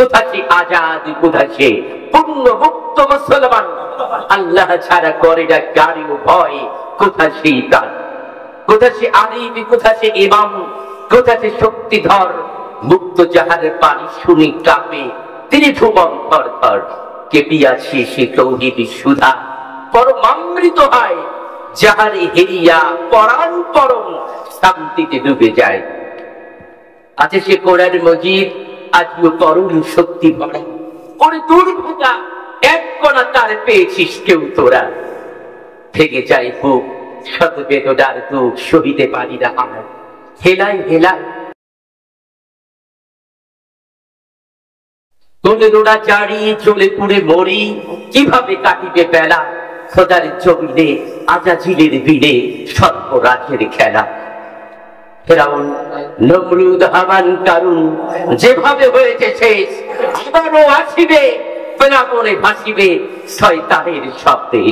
কোথায় সে আজাদ, কোথায় সে পূর্ণ মুক্ত মুসলমান, আল্লাহ ছাড়া করে না গাড়ি ও ভয়, কোথায় সেই তার, কোথায় সে আলিম, কোথায় সে ইমাম, কোথায় সে শক্তিধর, মুক্ত জাহারের পানি শুনি কাঁপে তিনি ভুবন থর থর, কেঁপিয়াছে সে তৌহিদি সুধা, পরমামৃত হয় যাহারে হেরিয়া পরাণ পরম শান্তিতে ডুবে যায়। আছে সে কোরআন মজিদ, আজও করুণ শক্তি ভরা, ওরে দুর্ভাগা এক কণা তার পেয়েছিস কেউ তোরা, থেকে যায় বুক শত বেদনার দুঃখ সহিতে পারি না আর, হেলাই হেলাই তোলেরা জারি চলে পুড়ে মরি, কিভাবে কাটিবে বেলা, খোদার জমিনে আজাজিলের বিনে সর্বরাজের খেলা। ফেরাউন, নমরুদ, হামান, কারুন যেভাবে হয়েছে শেষ, আবারও আসিবে প্লাবনে ভাসিবে শয়তানের শব্দে।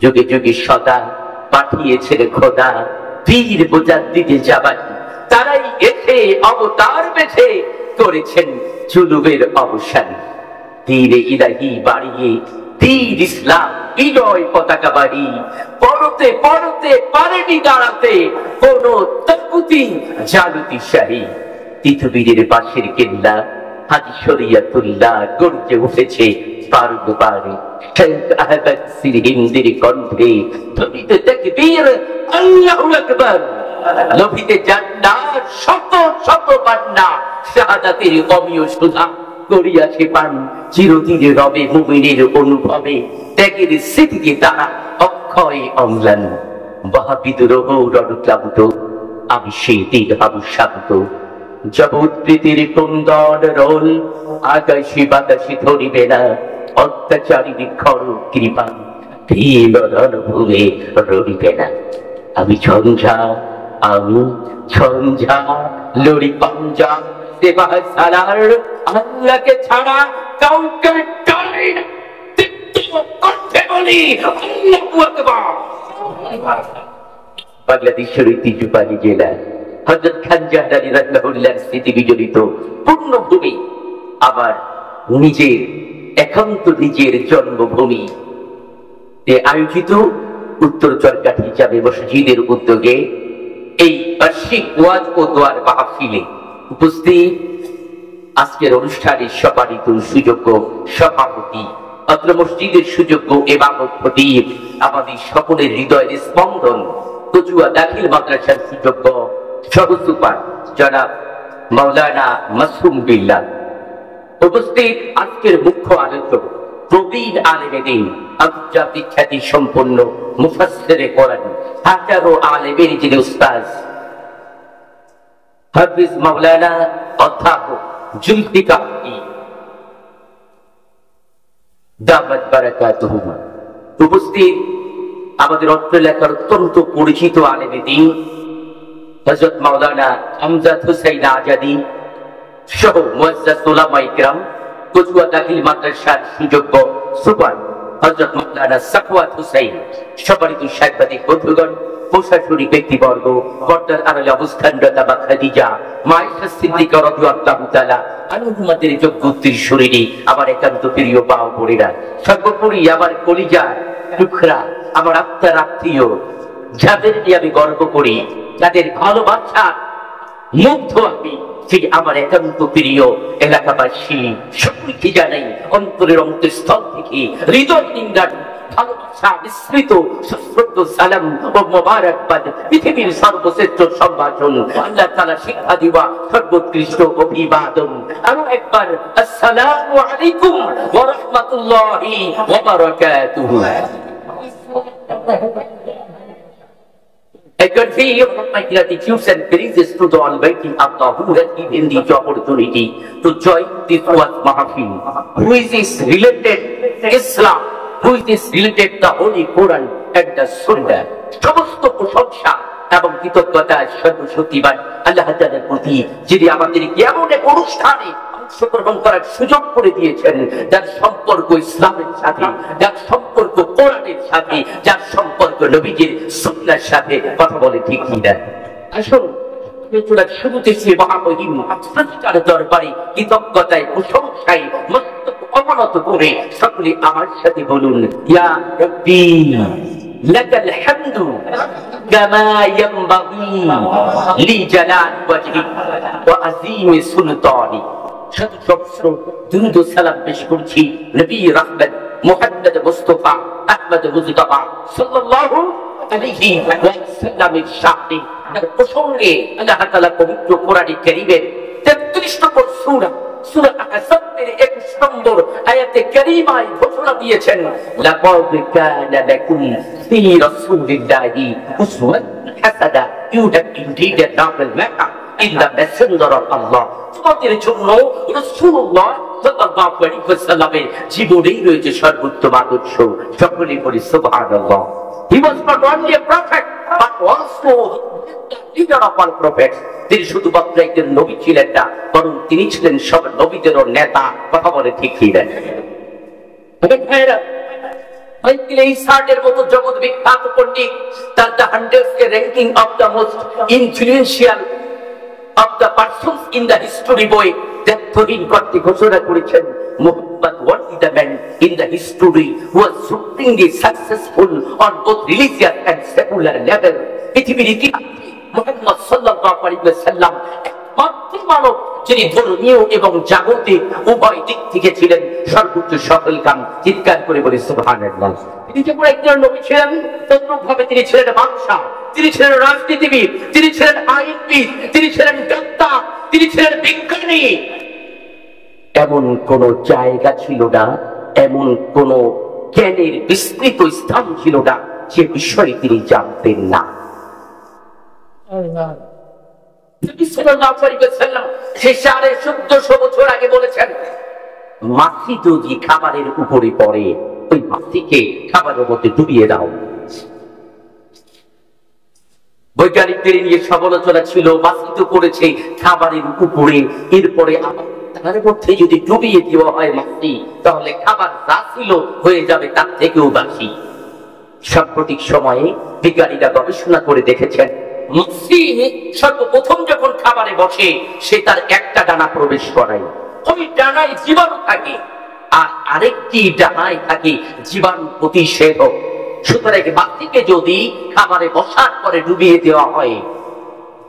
যুগে যুগে সদা পাঠিয়েছেন খোদা পীর মুজাদ্দিদে জামানি, তারাই এসে অবতার বেছে করেছেন জুলুমের অবসান। তীরে ইলাহি বাড়িয়ে তীর ইসলাম বিজয় পতাকা বাড়ি, পরতে পরতে পারেনি দাঁড়াতে কোন তকুতি জালুতি শাহী। তিতুবীরের পাশের কেল্লা হাজি শরিয়াতুল্লাহ গর্জে উঠেছে পারুদ পারে, শেখ আহমদ সিরহিন্দির কণ্ঠে ধ্বনিতে তাকবীর আল্লাহু আকবার, লোভিতে জান্নাত শত শত পান্না, শাহাদাতের অমীয় সুধা করিয়াছে পান, চিরদিনে রবে মুমিনের অনুভবে, ত্যাগের স্মৃতিকে তারা অক্ষয় অম্লান। মহাবিদ্রোহ রণক্লান্ত আমি সেই দিন হাবু শান্ত, জগৎ প্রীতির কুন্দন রোল আকাশে বাতাসে ধরিবে না, অত্যাচারী খর কৃপা ভীম রণভূমে রড়িবে না। আমি ঝঞ্ঝা, আমি ঝঞ্ঝা লড়ি পাঞ্জা সেবা সালার, আল্লাহকে ছাড়া কাউকে ডরাই না, কণ্ঠে বলি আল্লাহু আকবার। বাংলাদেশের ঐতিহ্যবাহী জেলা হযরত খান জাহানারী রাহিমাহুল্লাহর স্মৃতি বিজড়িত পূর্ণভূমি, আবার নিজের একান্ত নিজের জন্মভূমি আয়োজিত উত্তর চরকাঠি জামে মসজিদের উদ্যোগে এই বার্ষিক ওয়াজ ও দোয়ার মাহফিলে উপস্থিত আজকের অনুষ্ঠানের সম্মানিত সুযোগ্য সভাপতি, অত্র মসজিদের সুযোগ্য ইমামত খতিব, আমাদের সকলের হৃদয়ের স্পন্দন, কচুয়া দাখিল মাদ্রাসার সুযোগ্য সহসুপার জনাব মাওলানা মাসুম বিল্লাহ, উপস্থিত আজকের মুখ্য আলোচক প্রবীণ আলেমে দ্বীন, আন্তর্জাতিক খ্যাতি সম্পন্ন মুফাসসিরে কোরআন, হাজারো আলেমের যিনি উস্তাদ হাফিজ মাওলানা অধ্যাপক জুলফিকার দামাত বারাকাতুহু, উপস্থিত আমাদের অত্র এলাকার অত্যন্ত পরিচিত আলেমে দ্বীন হযরত মাওলানা আমজাদ হুসাইন আজাদী সহ মুআজ্জাজ উলামায়ে কিরাম, কচুয়া দাখিল মাদ্রাসার সুযোগ্য সুপার হযরত মাওলানা সাখাওয়াত হুসাইন, সম্মানিত সাংবাদিক বন্ধুগণ, প্রশাসনিক ব্যক্তিবর্গ, পর্দার আড়ালে অবস্থানরত মা খাদিজা, মা আয়েশা সিদ্দিকা রাদিয়াল্লাহু তাআলা আনহুমাদের যোগ্য উত্তরসূরিণী, আমার একান্ত প্রিয় মা ও বোনেরা, সর্বোপরি আমার কলিজার টুকরা, আমার আত্মার আত্মীয়, যাদের নিয়ে আমি গর্ব করি, যাদের ভালোবাসা মুগ্ধ আমি, সেই আমার একান্ত প্রিয় এলাকাবাসী সকলকে জানাই অন্তরের অন্তঃস্থল থেকে হৃদয় নিংড়ান ভালোবাসা বিস্মৃত সশ্রদ্ধ সালাম ও মোবারকবাদ, পৃথিবীর সর্বশ্রেষ্ঠ সম্ভাষণ, আল্লাহ তাআলা শিক্ষা দিবা সর্বোৎকৃষ্ট অভিবাদন। আরো একবার আসসালামু আলাইকুম ওয়া রাহমাতুল্লাহি ওয়া বারাকাতুহু। I convey my gratitude and praises to the Almighty Allah who has given the opportunity to join this Waz Mahfil, who is related Islam, who is related the Holy Quran and the Sunnah. সমস্ত প্রশংসা এবং কৃতজ্ঞতা সর্বশক্তিমান আল্লাহ তাআলার প্রতি, যিনি আমাদেরকে এমন এক অনুষ্ঠানে অংশগ্রহণ করার সুযোগ করে দিয়েছেন, যার সম্পর্ক ইসলামের সাথে, যার সম্পর্ক কোরআনের সাথে, যার সম্পর্ক নবীজির সুন্নাহর সাথে। কথা বলে ঠিক কিনা? আসুন শুরুতে সে মহামহিম স্রষ্টার দরবারে কৃতজ্ঞতায় প্রশংসায় মস্তক অবনত করে সকলে আমার সাথে বলুন, ইয়া রাব্বি লাকাল হামদু কামা ইয়ানবাগি লিজালাল ওয়াজহি ওয়া আযীমি সুলতানি। শত সহস্র দুরূদ ও সালাম পেশ করছি নবী রাহমাত মুহাম্মদ মুস্তাফা আহমদ মুজতবা সাল্লাল্লাহু আলাইহি ওয়াসাল্লামের সাথে তার প্রসঙ্গে আল্লাহ তাআলা পবিত্র কোরআন কারীমের 33 নম্বর সূরা সূরা আহজাবের 21 নম্বর আয়াতে কারীমায় ঘোষণা দিয়েছেন, লাকাদ কানা লাকুম ফি রাসূলিল্লাহি উসওয়াতুন হাসানাহ, you have indeed a noble man in the messenger of Allah. তোমাদের জন্য রাসূলুল্লাহ সাল্লাল্লাহু আলাইহি ওয়াসাল্লামের জীবনেই রয়েছে সর্বোত্তম আদর্শ। সকলে বলি সুবহানাল্লাহ। He was not only a prophet but also the leader of all prophets. তিনি শুধুমাত্র একজন নবী ছিলেন না, বরং তিনি ছিলেন সব নবীদেরও নেতা। কথা বলে ঠিক ছিলেন। মতো জগৎ বিখ্যাত পণ্ডিত তার the 100 ranking of the most influential of the persons in the history boy that Thorin করতে ঘোষণা করেছেন, Muhammad was the man in the history who was supremely successful on both religious and secular level. পৃথিবীর ইতিহাসে মুহাম্মদ সাল্লাল্লাহু আলাইহি ওয়াসাল্লাম একমাত্র মানব যিনি ধর্মীয় এবং জাগতিক উভয় দিক থেকে ছিলেন সর্বোচ্চ সফলকাম। চিৎকার করে বলি সুবহানাল্লাহ। তিনি যেমন একজন নবী ছিলেন, তদ্রূপভাবে তিনি ছিলেন বাদশাহ, তিনি ছিলেন রাজনীতিবিদ, তিনি ছিলেন আইনবিদ, তিনি ছিলেন বক্তা, তিনি ছিলেন বিজ্ঞানী। এমন কোন জায়গা ছিল না, এমন কোন জ্ঞানের বিস্তৃত স্থান ছিল না যে বিষয়ে তিনি জানতেন না। নবী সাল্লাল্লাহু আলাইহি ওয়াসাল্লাম সে 1450 বছর আগে বলেছেন, মাছি যদি খাবারের উপরে পড়ে ওই মাছিকে খাবারের মধ্যে ডুবিয়ে দাও। বৈজ্ঞানিকদের নিয়ে সমালোচনা ছিল, মাছি তো পড়েছে খাবারের উপরে, এরপরে আবার তার মধ্যে যদি ডুবিয়ে দেওয়া হয় মাছি, তাহলে খাবার যা ছিল হয়ে যাবে তার থেকেও বাসি। সাম্প্রতিক সময়ে বিজ্ঞানীরা গবেষণা করে দেখেছেন, মাছি সর্বপ্রথম যখন খাবারে বসে সে তার একটা ডানা প্রবেশ করায়, ওই ডানায় জীবাণু থাকে, আর আরেকটি ডানায় থাকে জীবাণু প্রতিষেধক। সুতরাং মাছিকে যদি খাবারে বসার পরে ডুবিয়ে দেওয়া হয়,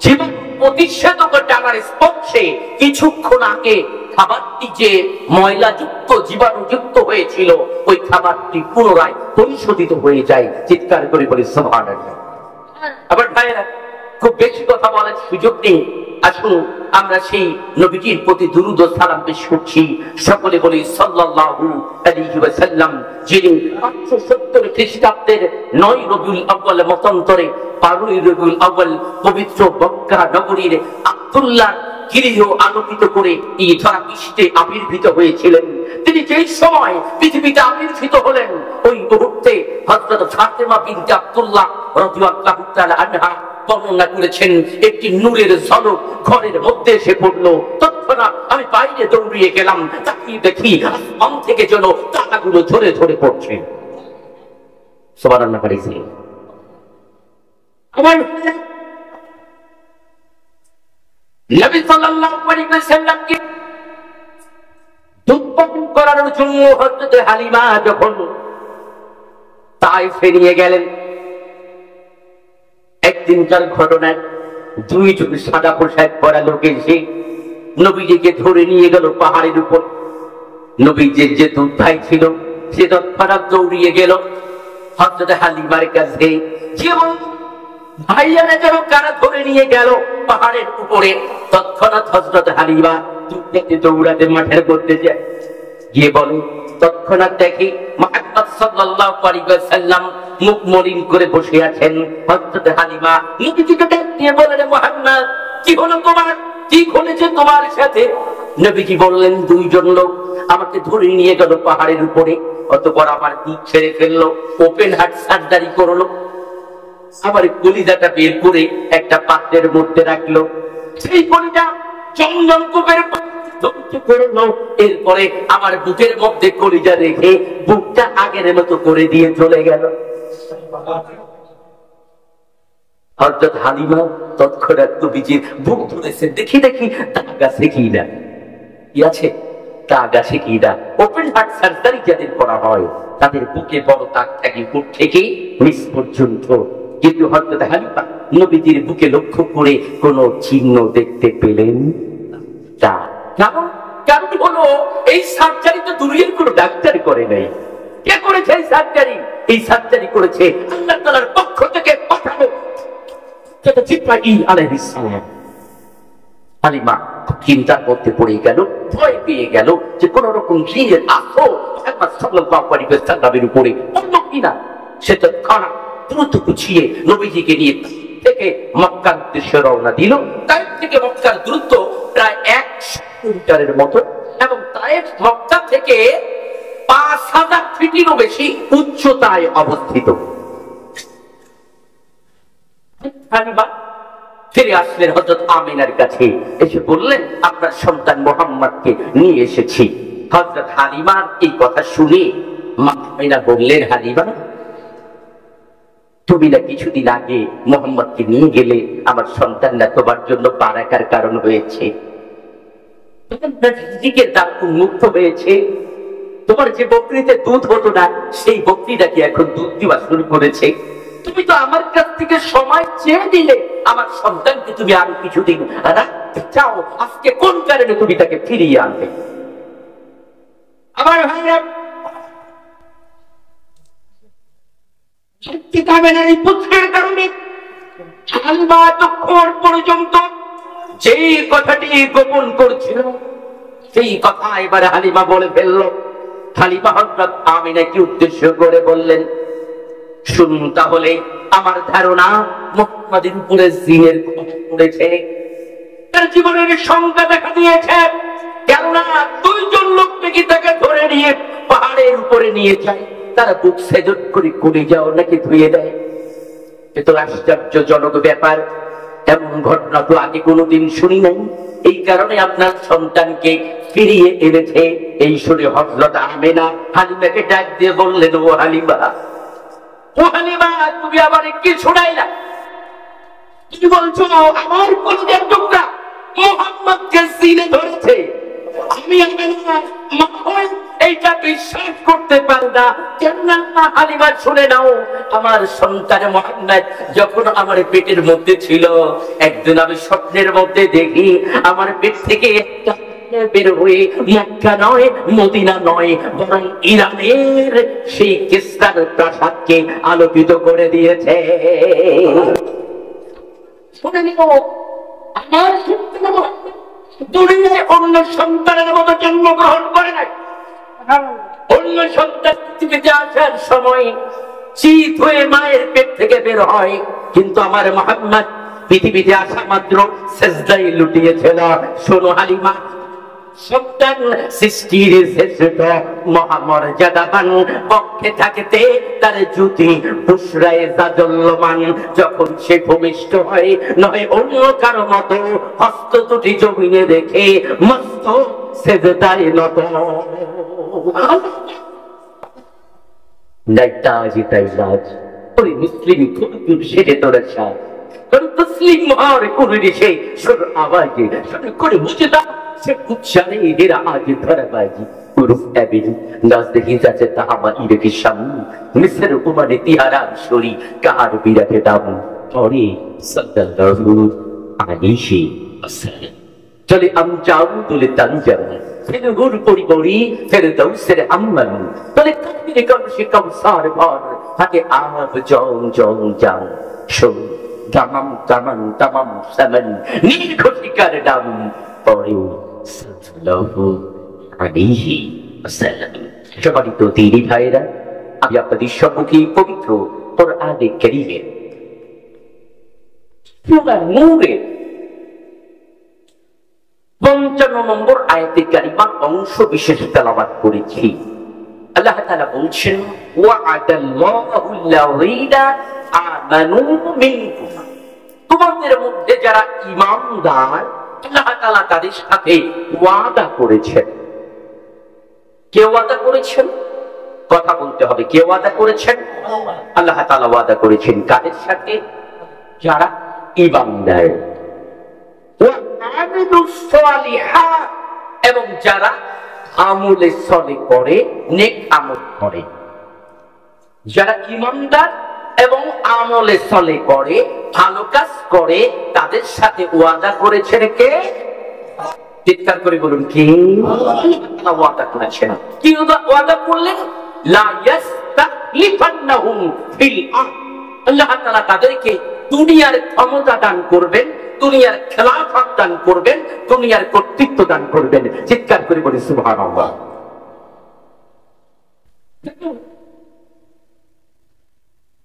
জীবাণু প্রতিষেধক ডানার স্পর্শে কিছুক্ষণ আগে খাবারটি যে ময়লাযুক্ত জীবাণুযুক্ত হয়েছিল ওই খাবারটি পুনরায় পরিশোধিত হয়ে যায়। চিৎকার করে বলি সুবহানাল্লাহ। আবার ভাইরা, খুব বেশি কথা বলার সুযোগ নেই, আসুন আমরা সেই নবীজির প্রতি দুরূদ ও সালাম পেশ করছি। সকলে বলি সাল্লাল্লাহু আলাইহি ওয়াসাল্লাম, যিনি 570 খ্রিস্টাব্দের 9 রবিউল আউয়াল মতান্তরে 12 রবিউল আউয়াল পবিত্র মক্কা নগরীর আব্দুল্লাহ গৃহ আলোকিত করে এই ধরা পৃষ্ঠে আবির্ভূত হয়েছিলেন। তিনি যেই সময় পৃথিবীতে আবির্ভূত হলেন ওই মুহূর্তে হযরত ফাতেমা বিনতে আব্দুল্লাহ রাদিয়াল্লাহু তাআলা আনহা বর্ণনা করেছেন, একটি নূরের ঝলক ঘরের মধ্যে এসে পড়লো। তৎক্ষণাৎ আমি বাইরে দৌড়িয়ে গেলাম, তাকিয়ে দেখি আসমান থেকে যেন তারাগুলো ঝরে ঝরে পড়ছে। সুবহানাল্লাহ। আমার নবী সাল্লাল্লাহু আলাইহি ওয়াসাল্লামকে দুধপান করানোর জন্য হযরত হালিমা যখন তায়েফে নিয়ে গেলেন, একদিনকার ঘটনায় দুইজন সাদা পোশাক পরা লোক এসে নবীজিকে ধরে নিয়ে গেল পাহাড়ের উপর। নবীজির যে দুধ ভাই ছিল সে তৎক্ষণাৎ দৌড়িয়ে গেল হযরত হালিমার কাছে, যেমন ভাইয়ারা যেন কারা ধরে নিয়ে গেল পাহাড়ের উপরে। তৎক্ষণাৎ হযরত হালিমা দৌড়াতে মাঠের মধ্যে যায়, গিয়ে বলে, তৎক্ষণাৎ দেখি মুহাম্মদ সাল্লাল্লাহু আলাইহি ওয়াসাল্লাম মুখ মলিন করে বসে আছেন। হযরত হালিমা নবীজিকে ডেকে বললেন, মুহাম্মদ কি হলো তোমার, কি হয়েছে তোমার সাথে? নবীজি বললেন, দুইজন লোক আমাকে ধরে নিয়ে গেল পাহাড়ের উপরে, অতঃপর আমার দিক ছেড়ে ফেললো, ওপেন হার্ট সার্জারি করলো, আমার কলিজাটা বের করে একটা পাত্রের মধ্যে রাখলো, সেই কলিজা জমজম কূপের এরপরে আমার বুকের মধ্যে কলিজা রেখে বুকটা আগের মতো করে দিয়ে চলে গেল। হযরত হালিমা তৎক্ষণাৎ নবীজির বুক ধরেছে, দেখি দেখি দাগ আছে কিনা, কি আছে দাগ আছে কিনা। ওপেন হার্ট সার্জারি যাদের করা হয় তাদের বুকে বড় দাগ থাকে উপর থেকে নিচ পর্যন্ত, কিন্তু হযরত হালিমা নবীজির বুকে লক্ষ্য করে কোনো চিহ্ন দেখতে পেলেন না। কারণ হলো এই সার্জারি তো দুনিয়ার কোনো ডাক্তার করে নাই। কে করেছে এই সার্জারি? এই সার্জারি করেছে আল্লাহ তাআলার পক্ষ থেকে পাঠানো জিবরাইল আলাইহিস সালাম। হালিমা চিন্তার মধ্যে পড়ে গেল, ভয় পেয়ে গেল যে কোন রকম জিনের আসর মুহাম্মদ সাল্লাল্লাহু আলাইহি ওয়াসাল্লামের উপরে পড়ল কিনা। সে তো খানা দ্রুত গুছিয়ে নবীজিকে নিয়ে থেকে মক্কার উদ্দেশ্যে রওনা দিল। তাইফ থেকে মক্কার দূরত্ব প্রায় 100 কিলোমিটারের মতো, এবং তাইফ মক্কা থেকে 5000 ফিটেরও বেশি উচ্চতায় অবস্থিত। ফিরে আসলেন হযরত আমিনার কাছে, এসে বললেন আপনার সন্তান মুহাম্মদকে নিয়ে এসেছি। হযরত হালিমার এই কথা শুনে মা আমিনা বললেন, হালিমা তুমি না কিছুদিন আগে মুহাম্মদকে নিয়ে গেলে, আমার সন্তানরা তোমার জন্য বারাকার কারণ হয়েছে, রিজিকের দ্বার উন্মুক্ত হয়েছে। তোমার যে বকরিতে দুধ হতো না সেই বকরিটা কি এখন দুধ দেওয়া শুরু করেছে। তুমি তো আমার কাছ থেকে সময় চেয়ে দিলে আমার সন্তানকে তুমি আরো কিছুদিন রাখতে চাও, আজকে কোন কারণে তুমি তাকে ফিরিয়ে আনবে? আমার ভাইরা এই পুত্রের কারণে হালিমা এতক্ষণ পর্যন্ত যে কথাটি গোপন করছিল সেই কথা এবারে হালিমা বলে ফেলল। হালিমা হযরত আমিনাকে উদ্দেশ্য করে বললেন, শুনুন তাহলে, আমার ধারণা মুহাম্মাদের উপরে জিনের খোঁজ পড়েছে, তার জীবনের সংখ্যা দেখা দিয়েছে। কেননা 2 জন লোক নাকি তাকে ধরে নিয়ে পাহাড়ের উপরে নিয়ে যায়, তারা বুক সেজত করে কোলে যাও নাকি ধুয়ে দেয়। এ তো আশ্চর্যজনক ব্যাপার, এমন ঘটনা তো আগে কোনোদিন শুনি নাই। এই কারণে আপনার সন্তানকে ফিরিয়ে এনেছে। এই শুনে হযরত আমিনা হালিমাকে ডাক দিয়ে বললেন, ও হালিমা, ও হালিমা, তুমি আবার কি শোনাইলা? তুমি বলছো আমার কলিজার টুকরা মুহাম্মদকে জিনে ধরেছে। আমি এইটা বিশ্বাস করতে পারি না। কেননা হালিমা শুনে নাও, আমার সন্তান মুহাম্মদ যখন আমার পেটের মধ্যে ছিল, একদিন আমি স্বপ্নের মধ্যে দেখি আমার পেট থেকে একটা বের হয়ে মক্কা নয়, মদিনা নয়, বরং ইরানের সেই কিসরার প্রাসাদকে আলোকিত করে দিয়েছে। শুনে নিও, আমার সন্তান দুনিয়ায় অন্য সন্তানের মতো জন্মগ্রহণ করে নাই। অন্য সন্তান পৃথিবীতে আসার সময় শীত হয়ে মায়ের পেট থেকে বের হয়, কিন্তু আমার মুহাম্মদ পৃথিবীতে আসা মাত্র সেজদায় লুটিয়েছিল। শোনো হালিমা, সন্তান সৃষ্টির শ্রেষ্ঠ মহামর্যাদাবান পক্ষে থাকতে তার জ্যোতি পুষরায় জাজল্যমান, যখন সে ভূমিষ্ঠ হয় নয় অন্য কারো মতো হস্ত দুটি জমিনে রেখে মস্ত সেজদায় নত। মুসলিম খুব সেজে তোরা সাজ তসলিম আর কোন রেখে শুধু আওয়াজে শুধু করে বুঝে দাও সে উচ্চারে এরা আজ ধরাবাজি পুরুষ এবিন নাচ দেখি যাচ্ছে তাহামা ইরেকে সামনে মিসের উপমানে তিহারা শরী কাহার বিরাটে দাম পরে সাল্লাল্লাহু আলাইহি ওয়াসাল্লাম। চলে আমজাউ তুলে তানজাউ ফের গুর পরি পরি ফের দৌসের আম্মান তলে কাহিনী কলসি কমসার ভর হাতে আব জং জং জাং শো দামাম দামান দামাম সামান নির্ঘটিকার দাম পরে সাল্লাল্লাহু আলাইহি ওয়াসাল্লাম। সম্মানিত দিনী ভাইরা, আমি আপনাদের সম্মুখে পবিত্র কোরআনে কারীমের সূরা নূরের 55 নম্বর আয়াতে কারিমার অংশ বিশেষ তেলাওয়াত করেছি। আল্লাহ তাআলা বলছেন, ওয়া'আদাল্লাহুল্লাযীনা আমানু মিনকুম, তোমাদের মধ্যে যারা ঈমানদার আল্লাহ তাআলা তাদের সাথে ওয়াদা করেছেন। কে ওয়াদা করেছেন? কথা বলতে হবে। কে ওয়াদা করেছেন? আল্লাহ তাআলা ওয়াদা করেছেন কাদের সাথে? যারা ঈমানদার, ওয়া আমিলুস সালিহাত, এবং যারা আমলে সলে করে, নেক আমল করে। যারা ঈমানদার এবং আমলে সলে করে, ভালো কাজ করে, তাদের সাথে ওয়াদা করেছেন কে? চিৎকার করে বলুন, কি আল্লাহ ওয়াদা করেছেন? কি ওয়াদা করলেন? লা ইয়াস্তাখলিফান্নাহুম ফিল আরদ, আল্লাহ তাআলা তাদেরকে দুনিয়ার ক্ষমতা দান করবেন, দুনিয়ার খেলাফত দান করবেন, দুনিয়ার কর্তৃত্ব দান করবেন। চিৎকার করে বলি সুবহানাল্লাহ।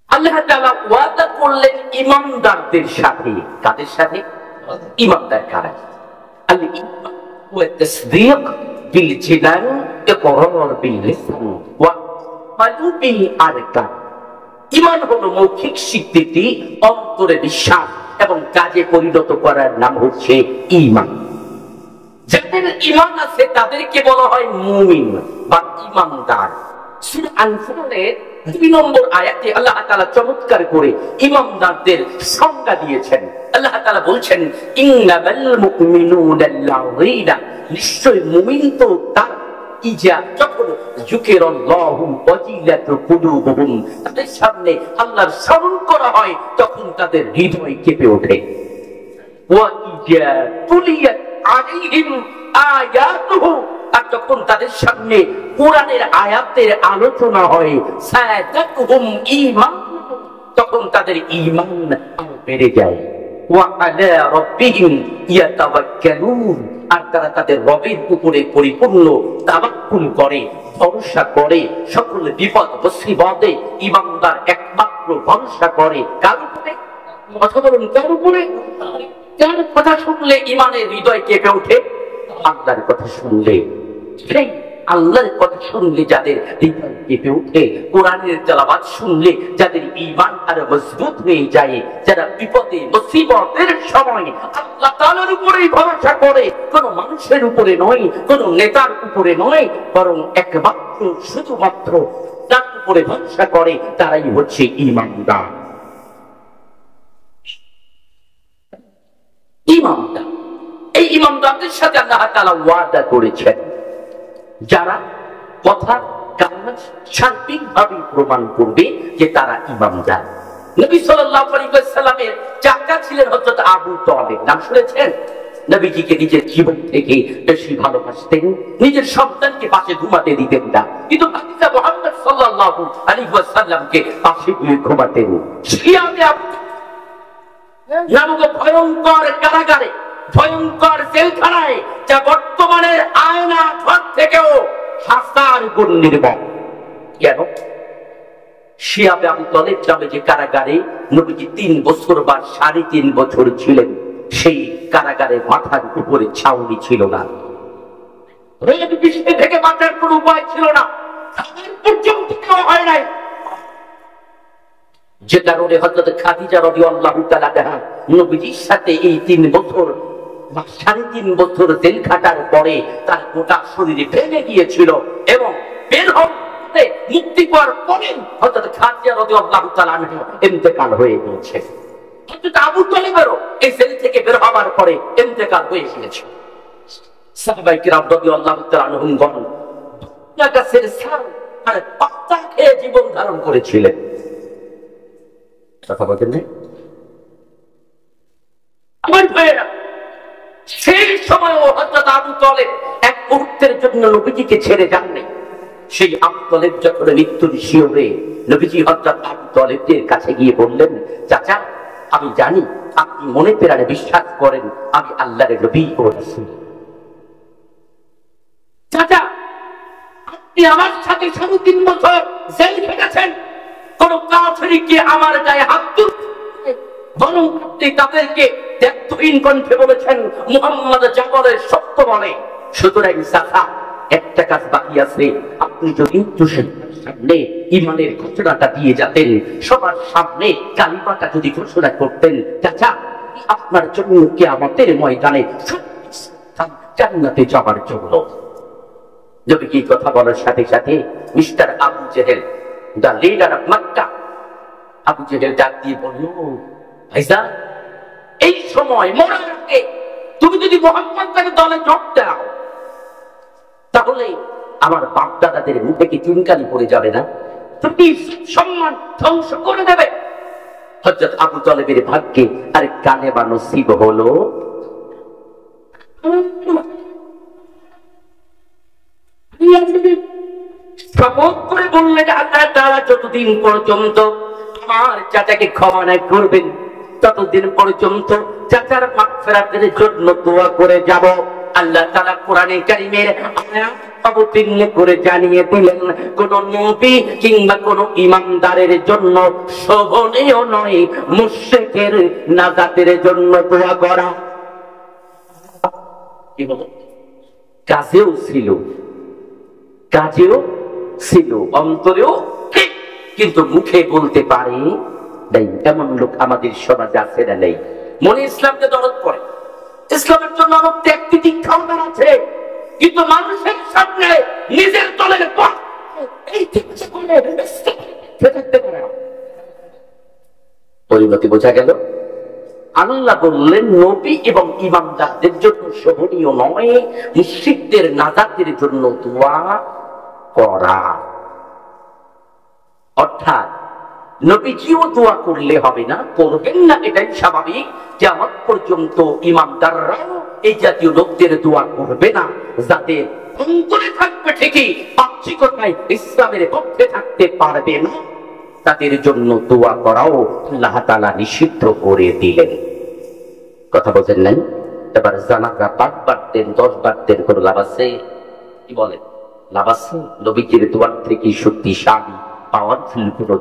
আল্লাহ তাআলা ওয়াদা করলেন ঈমানদারদের সাথে। কাদের সাথে? ঈমানদার কারা? আল-ঈমান ওয়া তাসদীক বিল জিনান, ইকরার বিল লিসান ওয়া আমালু বিল আরকান। ঈমান হলো মৌখিক স্বীকৃতি, অন্তরে বিশ্বাস এবং কাজে পরিণত করার নাম হচ্ছে ঈমান। যাদের ঈমান আছে তাদেরকে বলা হয় মুমিন বা ঈমানদার। সূরা আনফালের 2 নম্বর আয়াতে আল্লাহ তাআলা চমৎকার করে ঈমানদারদের সংজ্ঞা দিয়েছেন। আল্লাহ তাআলা বলছেন, ইন্নামাল মুমিনুনা আল্লাযীনা, নিশ্চয় মুমিন তো তার, ইজা যখন যুকিরাল্লাহু ওয়াজিলাত কুলুবুহুম, তাদের সামনে আল্লাহর স্মরণ করা হয় তখন তাদের হৃদয় কেঁপে ওঠে। ওয়া ইজা তুলিয়াত আলাইহিম আয়াতুহু, আর যখন তাদের সামনে কোরআনের আয়াতের আলোচনা হয়, সাদাতুহুম ঈমান, তখন তাদের ঈমান আরো বেড়ে যায়। ওয়া আলা রাব্বিহিম ইয়াতাওয়াক্কালুন, আর তারা তাদের রবের উপরে পরিপূর্ণ তাওয়াক্কুল করে, ভরসা করে। সকল বিপদ মুসিবতে ঈমানদার একমাত্র ভরসা করে কার উপরে? কথা বলুন, কার উপরে? কার কথা শুনলে ঈমানের হৃদয় কেঁপে ওঠে? আল্লাহর কথা শুনলে। সেই আল্লাহর কথা শুনলে যাদের হৃদয় কেঁপে ওঠে, কোরআনের তেলাওয়াত শুনলে যাদের ঈমান আরো মজবুত হয়ে যায়, যারা বিপদে মুসিবতের সময় আল্লাহ তাআলার উপরেই ভরসা করে, কোনো মানুষের উপরে নয়, কোনো নেতার উপরে নয়, বরং একমাত্র শুধুমাত্র তার উপরে ভরসা করে, তারাই হচ্ছে ঈমানদার। ঈমানদার, এই ঈমানদারদের সাথে আল্লাহ তাআলা ওয়াদা করেছেন, যারা কথা কাজ সার্বিকভাবে প্রমাণ করবে যে তারা ঈমানদার। নবী সাল্লাল্লাহু আলাইহি ওয়াসাল্লামের চাচা ছিলেন হযরত আবু তালেব, নাম শুনেছেন? নবীজিকে নিজের জীবন থেকে বেশি ভালোবাসতেন, নিজের সন্তানকে পাশে ঘুমাতে দিতেন না, কিন্তু ভাতিজা মুহাম্মদ সাল্লাল্লাহু আলাইহি ওয়াসাল্লামকে পাশে দিয়ে ঘুমাতেন। শিয়াবে নামক ভয়ঙ্কর কারাগারে, ভয়ঙ্কর জেলখানায়, যা বর্তমানের আয়না ঘর থেকেও 1000 গুণ নির্মম। কেন? শিয়াবে আবু তালেব নামে যে কারাগারে নবীজি 3 বছর বা 3.5 বছর ছিলেন, সেই কারাগারে মাথার উপরে ছাউনি ছিল না, রোদ বৃষ্টি থেকে বাঁচার কোন উপায় ছিল না, পর্যন্ত হয় নাই। যে কারণে হযরত খাদিজা রাদিয়াল্লাহু তাআলা আনহা নবীজির সাথে এই 3 বছর বা 3.5 বছর জেল খাটার পরে তার গোটা শরীরে ভেঙে গিয়েছিল, এবং বের হতে মুক্তি পাওয়ার পরে হযরত খাদিজা রাদিয়াল্লাহু তাআলা আনহা ইন্তেকাল হয়ে গিয়েছে। হযরত আবু তালেবেরও এই জেল থেকে বের হওয়ার পরে ইন্তেকাল হয়ে গিয়েছে। সাহাবায়ে কিরাম রাদিয়াল্লাহু তাআলা আনহুম গণ গাছের ছাল আর পাতা খেয়ে জীবন ধারণ করেছিলেন। কথা বলেন না আমার ভাইয়েরা, সেই সময় হযরত আবু তালেব এক মুহূর্তের জন্য নবীজিকে ছেড়ে যাননি। সেই আবু তালেব যখন মৃত্যুর শিয়রে নবীজি হযরত আবু তালেবের কাছে গিয়ে বললেন, চাচা, আমি জানি আপনি মনে প্রাণে বিশ্বাস করেন আমি আল্লাহর নবী ও রাসূল। চাচা, আপনি আমার সাথে 3.5 বছর জেল খেটেছেন, কোন কাফিরকে আমার গায়ে হাত তুলতে, বরং আপনি তাদেরকে দ্ব্যর্থহীন কণ্ঠে বলেছেন মুহাম্মদ জাবরের সত্য বলে। সুতরাং চাচা, একটা কাজ বাকি আছে, আপনি যদি সামনে ঈমানের ঘোষণাটা দিয়ে যেতেন, সবার সামনে কালিমাটা যদি ঘোষণা করতেন, চাচা আপনার জন্য কিয়ামতের ময়দানে জান্নাতে যাওয়ার জন্য। নবী কি কথা বলার সাথে সাথে Mister Abu Jahl, the leader of Mecca, Abu Jahl ডাক দিয়ে বলল, ভাইজান, এই সময় মরার আগে তুমি যদি মোহাম্মদ তাকে দলে যোগ দাও, তাহলে আমার বাপ দাদাদের মুখে কি চুনকালি পড়ে যাবে না? তুমি সম্মান ধ্বংস করে দেবে। হযরত আবু তালেবের ভাগ্যে আরে কানে বা নসিব হলো শপথ করে বললেন, আল্লাহ তাআলা যতদিন পর্যন্ত আমার চাচাকে ক্ষমা না করবেন, ততদিন পর্যন্ত চাচার মাগফিরাতের জন্য দোয়া করে যাব। আল্লাহ তাআলা কোরআনে কারীমের আয়াত অবতীর্ণ করে জানিয়ে দিলেন, কোন নবী কিংবা কোন ইমানদারের জন্য শোভনীয় নয় মুশরিকের নাজাতের জন্য দোয়া করা। কি বলো? কাজেও ছিল, কাজেও ছিল, অন্তরেও ঠিক, কিন্তু মুখে বলতে পারে নাই। এমন লোক আমাদের সমাজে আছে না নেই? মনে ইসলামকে দরদ করে, ইসলামের জন্য অনেক ত্যাগ তিতিক্ষাও আছে, কিন্তু মানুষের সামনে নিজের দলের পরিণতি বোঝা গেল। আল্লাহ বললেন, নবী এবং ইমানদারদের জন্য শোভনীয় নয় মুশরিকদের নাজাতের জন্য দোয়া করা। অর্থাৎ নবীজিও দোয়া করলে হবে না, করবেন না, এটাই স্বাভাবিক। কিয়ামত পর্যন্ত ইমানদাররাও এই জাতীয় লোকদের দোয়া করবে না, যাদের অন্তরে থাকবে ঠিকই, বাহ্যিকতায় ইসলামের পক্ষে থাকতে পারবে না, তাদের জন্য দোয়া করাও আল্লাহ তাআলা নিষিদ্ধ করে দিলেন। কথা বোঝেন নাই? এবার জানাজা 5 বার দেন, 10 বার দেন, কোনো লাভ আছে? কি বলেন, লাভ আছে? নবীজির দোয়ার থেকে শক্তিশালী পাওয়ারফুল কোনো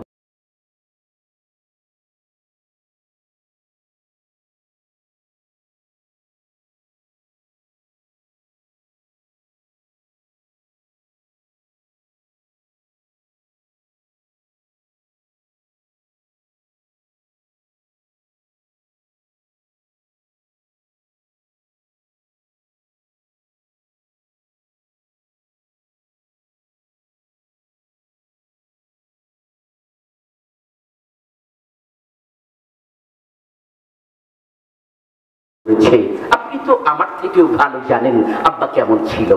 আপনি তো আমার থেকেও ভালো জানেন আব্বা কেমন ছিল,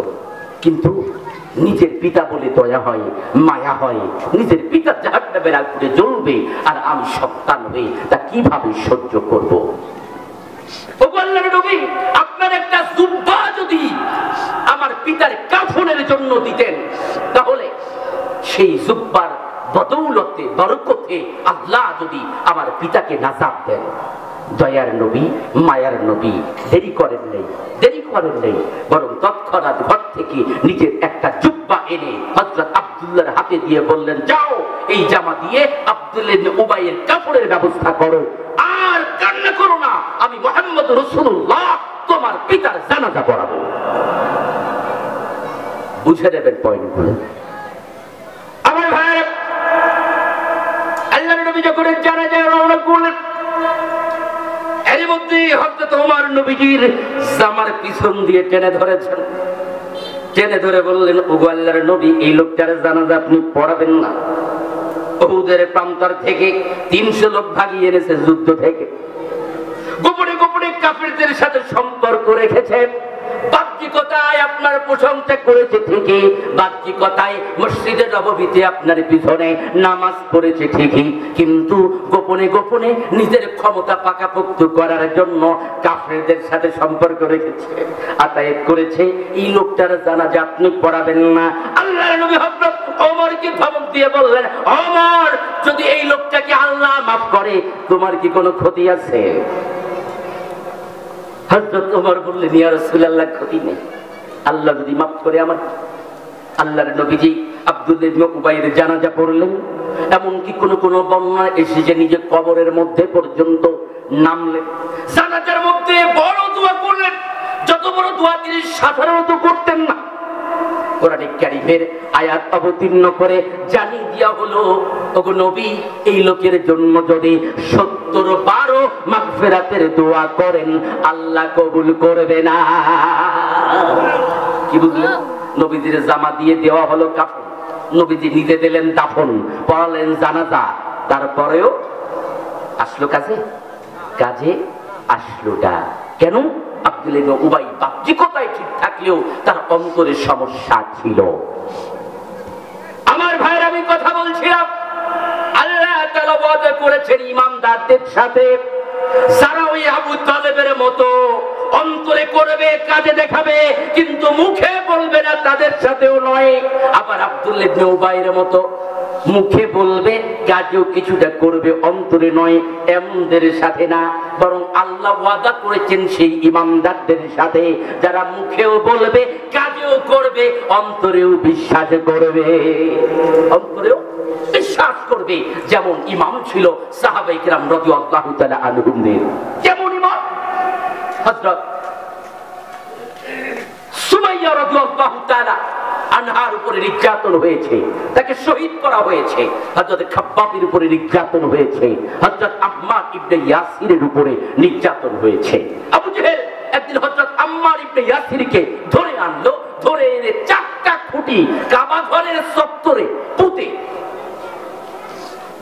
কিন্তু নিজের পিতা বলে দয়া হয়, মায়া হয়। নিজের পিতা জাহান্নামের আগুনে জ্বলবে আর আমি সন্তান হয়ে তা কিভাবে সহ্য করব? আপনার একটা জুব্বা যদি আমার পিতার কাফনের জন্য দিতেন, তাহলে সেই জুব্বার বদৌলতে বরকতে আল্লাহ যদি আমার পিতাকে নাজাত দেন। দয়ার নবী, মায়ার নবী দেরি করেন নেই, বরং তৎক্ষণাৎ ঘর থেকে নিজের একটা জুব্বা এনে হযরত আব্দুল্লাহর হাতে দিয়ে বললেন, যাও এই জামা দিয়ে আব্দুল্লাহ ইবনে উবাইয়ের কাপড়ের ব্যবস্থা করো, আর কান্না করো না, আমি মুহাম্মদ রাসূলুল্লাহ তোমার পিতার জানাজা পড়াবো। বুঝে নেবেন পয়েন্টগুলো। আমার ভাই, আল্লাহর নবী যখন জানাজা রওনা করলেন, এর মধ্যে হযরত ওমর নবীজির জামার পিছন দিয়ে টেনে ধরেছেন, টেনে ধরে বললেন, ওগো আল্লাহর নবী, এই লোকটার জানাজা আপনি পড়াবেন না। উহুদের প্রান্তর থেকে 300 লোক ভাগিয়ে এনেছে যুদ্ধ থেকে, গোপনে গোপনে কাফিরদের সাথে সম্পর্ক রেখেছে, বাহ্যিকতায় আপনার প্রশংসা করেছে ঠিকই, বাহ্যিকতায় মসজিদে নববীতে আপনার পিছনে নামাজ পড়েছে ঠিকই, কিন্তু গোপনে গোপনে নিজের ক্ষমতা পাকাপোক্ত করার জন্য কাফেরদের সাথে সম্পর্ক রেখেছে, আতায়াত করেছে। এই লোকটার জানাজা আপনি পড়াবেন না। আল্লাহর নবী হযরত ওমরকে ধমক দিয়ে বললেন, ওমর, যদি এই লোকটাকে আল্লাহ মাফ করে তোমার কি কোনো ক্ষতি আছে? হযরত ওমর বললেন, ইয়া রাসূলুল্লাহ, ক্ষতি নেই, আল্লাহ যদি মাফ করে আমার। আল্লাহর নবীজি আব্দুল্লাহ ইবনে উবাইয়ের জানাজা পড়লেন। এমনকি কোন কোন বর্ণনা এসেছে নিজের কবরের মধ্যে পর্যন্ত নামলেন, জানাজার মধ্যে বড় দোয়া করলেন, যত বড় দোয়া তিনি সাধারণত করতেন না। কোরআনে কারীমের আয়াত অবতীর্ণ করে জানিয়ে দেয়া হলো, ওগো নবী, এই লোকের জন্য যদি 70 বার মাগফিরাতের দোয়া করেন আল্লাহ কবুল করবে না। কি বুঝলেন? নবীজির জামা দিয়ে দেওয়া হলো কাফন, নবীজি নিজে দিলেন দাফন, পড়ালেন জানাজা, তারপরেও আসলো কাজে? কাজে আসলোটা কেন? আব্দুল্লাহ ইবনে উবাই বাহ্যিকতায় ঠিক থাকলেও তার অন্তরে সমস্যা ছিল। আমার ভাইয়ের, আমি কথা বলছিলাম, আল্লাহ তাআলা ওয়াদা করেছেন ইমানদারদের সাথে, যারা ওই আবু তালেবের মতো অন্তরে করবে, কাজে দেখাবে, কিন্তু মুখে বলবে না, তাদের সাথেও নয়। আবার আব্দুল্লাহ ইবনে উবাইয়ের মতো মুখে বলবে, কাজেও কিছুটা করবে, অন্তরে নয়, এমনদের সাথে না। বরং আল্লাহ ওয়াদা করেছেন সেই ইমানদারদের সাথে, যারা মুখেও বলবে, কাজেও করবে, অন্তরেও বিশ্বাস করবে, অন্তরেও বিশ্বাস করবে। যেমন ইমাম ছিল সাহাবায়ে কেরাম রাদিয়াল্লাহু তাআলা আনহুমদের, যেমন ইমাম হযরত সুমাইয়া রাদিয়াল্লাহু তাআলা আনহার উপরে নির্যাতন হয়েছে, তাকে শহীদ করা হয়েছে। হযরত খাব্বাবের উপরে নির্যাতন হয়েছে, হযরত আম্মার ইবনে ইয়াসিরের উপরে নির্যাতন হয়েছে। আবু জেহেল একদিন হযরত আম্মার ইবনে ইয়াসিরকে ধরে আনলো, ধরে এনে চারটা খুঁটি কাবা ঘরের চত্বরে পুঁতে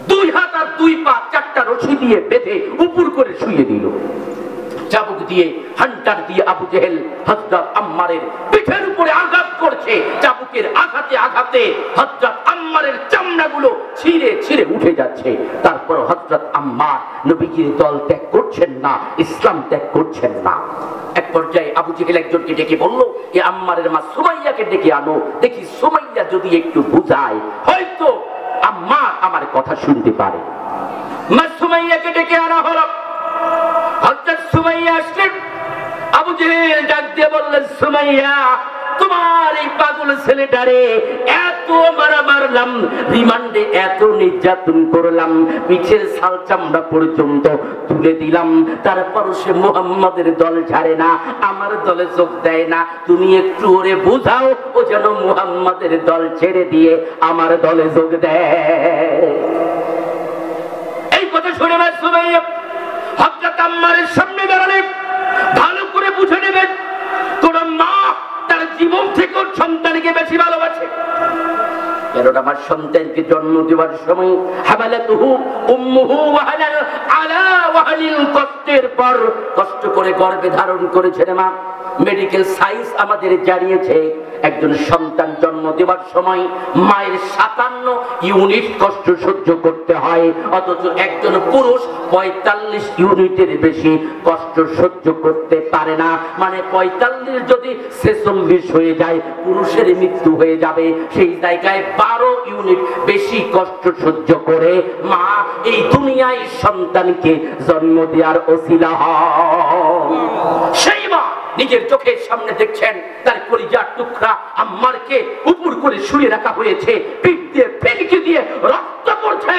2 হাত আর 2 পা 4টা রশি দিয়ে বেঁধে উপর করে শুইয়ে দিল। চাবুক দিয়ে, হান্টার দিয়ে আবু জেহেল হযরত আম্মারের পিঠের উপরে আঘাত করছে। চাবুকের আঘাতে আঘাতে হযরত আম্মারের চামড়াগুলো ছিঁড়ে ছিঁড়ে উঠে যাচ্ছে। তারপর হযরত আম্মার নবীজির দল ত্যাগ করছেন না, ইসলাম ত্যাগ করছেন না। এক পর্যায়ে আবু জেহেল একজনকে ডেকে বলল, এ আম্মারের মা সুমাইয়াকে ডেকে আনো, দেখি সুমাইয়া যদি একটু বুঝায়, হয়তো আম্মা আমার কথা শুনতে পারে। মা সুমাইয়াকে ডেকে আনা হলো। হযরত সুমাইয়া আসলেন। আবু জেহেল ডাক দিয়ে বললেন, সুমাইয়া, তোমার এই পাগল ছেলেটারে এত মারলাম, রিমান্ডে এত নির্যাতন করলাম, পিছের ছাল চামড়া পর্যন্ত তুলে দিলাম, তারপর সে মুহাম্মাদের দল ছাড়ে না, আমার দলে যোগ দেয় না। তুমি একটু ওরে বুঝাও, ও যেন মুহাম্মাদের দল ছেড়ে দিয়ে আমার দলে যোগ দেয়। এই কথা শুনে না সুমাইয়া হযরত আম্মারের সামনে দাঁড়ালেন। ভালো করে বুঝে নেবেন, কোন মা তার জীবন থেকে সন্তানকে বেশি ভালোবাসে। কারণ আমার সন্তানকে জন্ম দেওয়ার সময় হামালাতুহু উম্মুহু ওয়াহানান আলা ওয়াহানিল, কষ্টের পর কষ্ট করে গর্ভে ধারণ করেছেন মা। মেডিকেল সায়েন্স আমাদের জানিয়েছে, একজন সন্তান জন্ম দেওয়ার সময় মায়ের 57 ইউনিট কষ্ট সহ্য করতে হয়, অথচ একজন পুরুষ 45 ইউনিটের বেশি কষ্ট সহ্য করতে পারে না। মানে 45 যদি 46 হয়ে যায়, পুরুষের মৃত্যু হয়ে যাবে। সেই জায়গায় 12 ইউনিট বেশি কষ্ট সহ্য করে মা এই দুনিয়ায় সন্তানকে জন্ম দেওয়ার ওসিলা হয়। সেই মা নিজের চোখের সামনে দেখছেন তার কলিজার টুকরা আম্মারকে উপর করে শুয়ে রাখা হয়েছে, পিঠ দিয়ে ফেলকি দিয়ে রক্ত পড়ছে।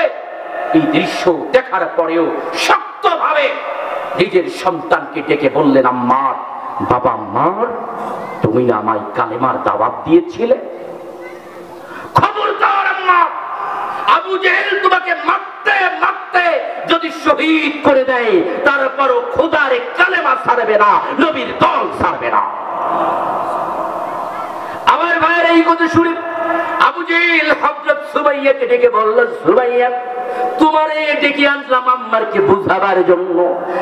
এই দৃশ্য দেখার পরেও শক্তভাবে নিজের সন্তানকে ডেকে বললেন, আম্মার, বাবা আম্মার, তুমি না আমায় কালেমার দাওয়াত দিয়েছিলে? খবরদার আম্মা, আবু জেহেল তোমাকে মারতে মারতে যদি শহীদ করে দেয়, তারপরও খোদার কালেমা ছাড়বে না, নবীর দল ছাড়বে না। আমার ভাইয়ের এই কথা শুনে আবু জেহেল হযরত সুমাইয়াকে ডেকে বলল, সুমাইয়া, তোমারে ডেকে আনলাম আম্মারকে বুঝাবার জন্য,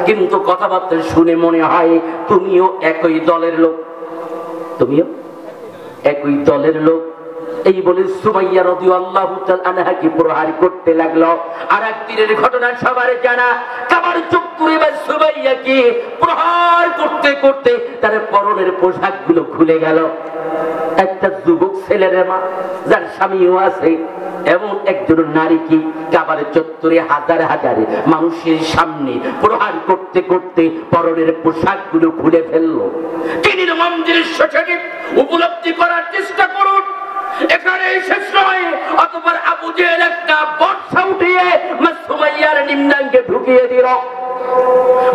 কিন্তু কথাবার্তা শুনে মনে হয় তুমিও একই দলের লোক, তুমিও একই দলের লোক। এই বলে সুমাইয়া রাদিয়াল্লাহু তাআলা আনহাকে প্রহার করতে লাগলো। আর একদিনের ঘটনা সবার জানা, কাবার চত্বরে সুমাইয়াকে প্রহার করতে করতে তার পরনের পোশাকগুলো খুলে গেল। একটা যুবক ছেলের মা, যার স্বামীও আছে, এমন একজন নারীকে কাবার চত্বরে হাজার হাজার মানুষের সামনে প্রহার করতে করতে পরনের পোশাকগুলো খুলে ফেললো। তিনি মন্দিরের শেষে উপলব্ধি করার চেষ্টা করুন, এখানে শেষ নয়। অতঃপর আবু জেহেল একটা বর্ষা উঠিয়ে মা সুমাইয়ার নিম্নাঙ্গে ঢুকিয়ে দিল।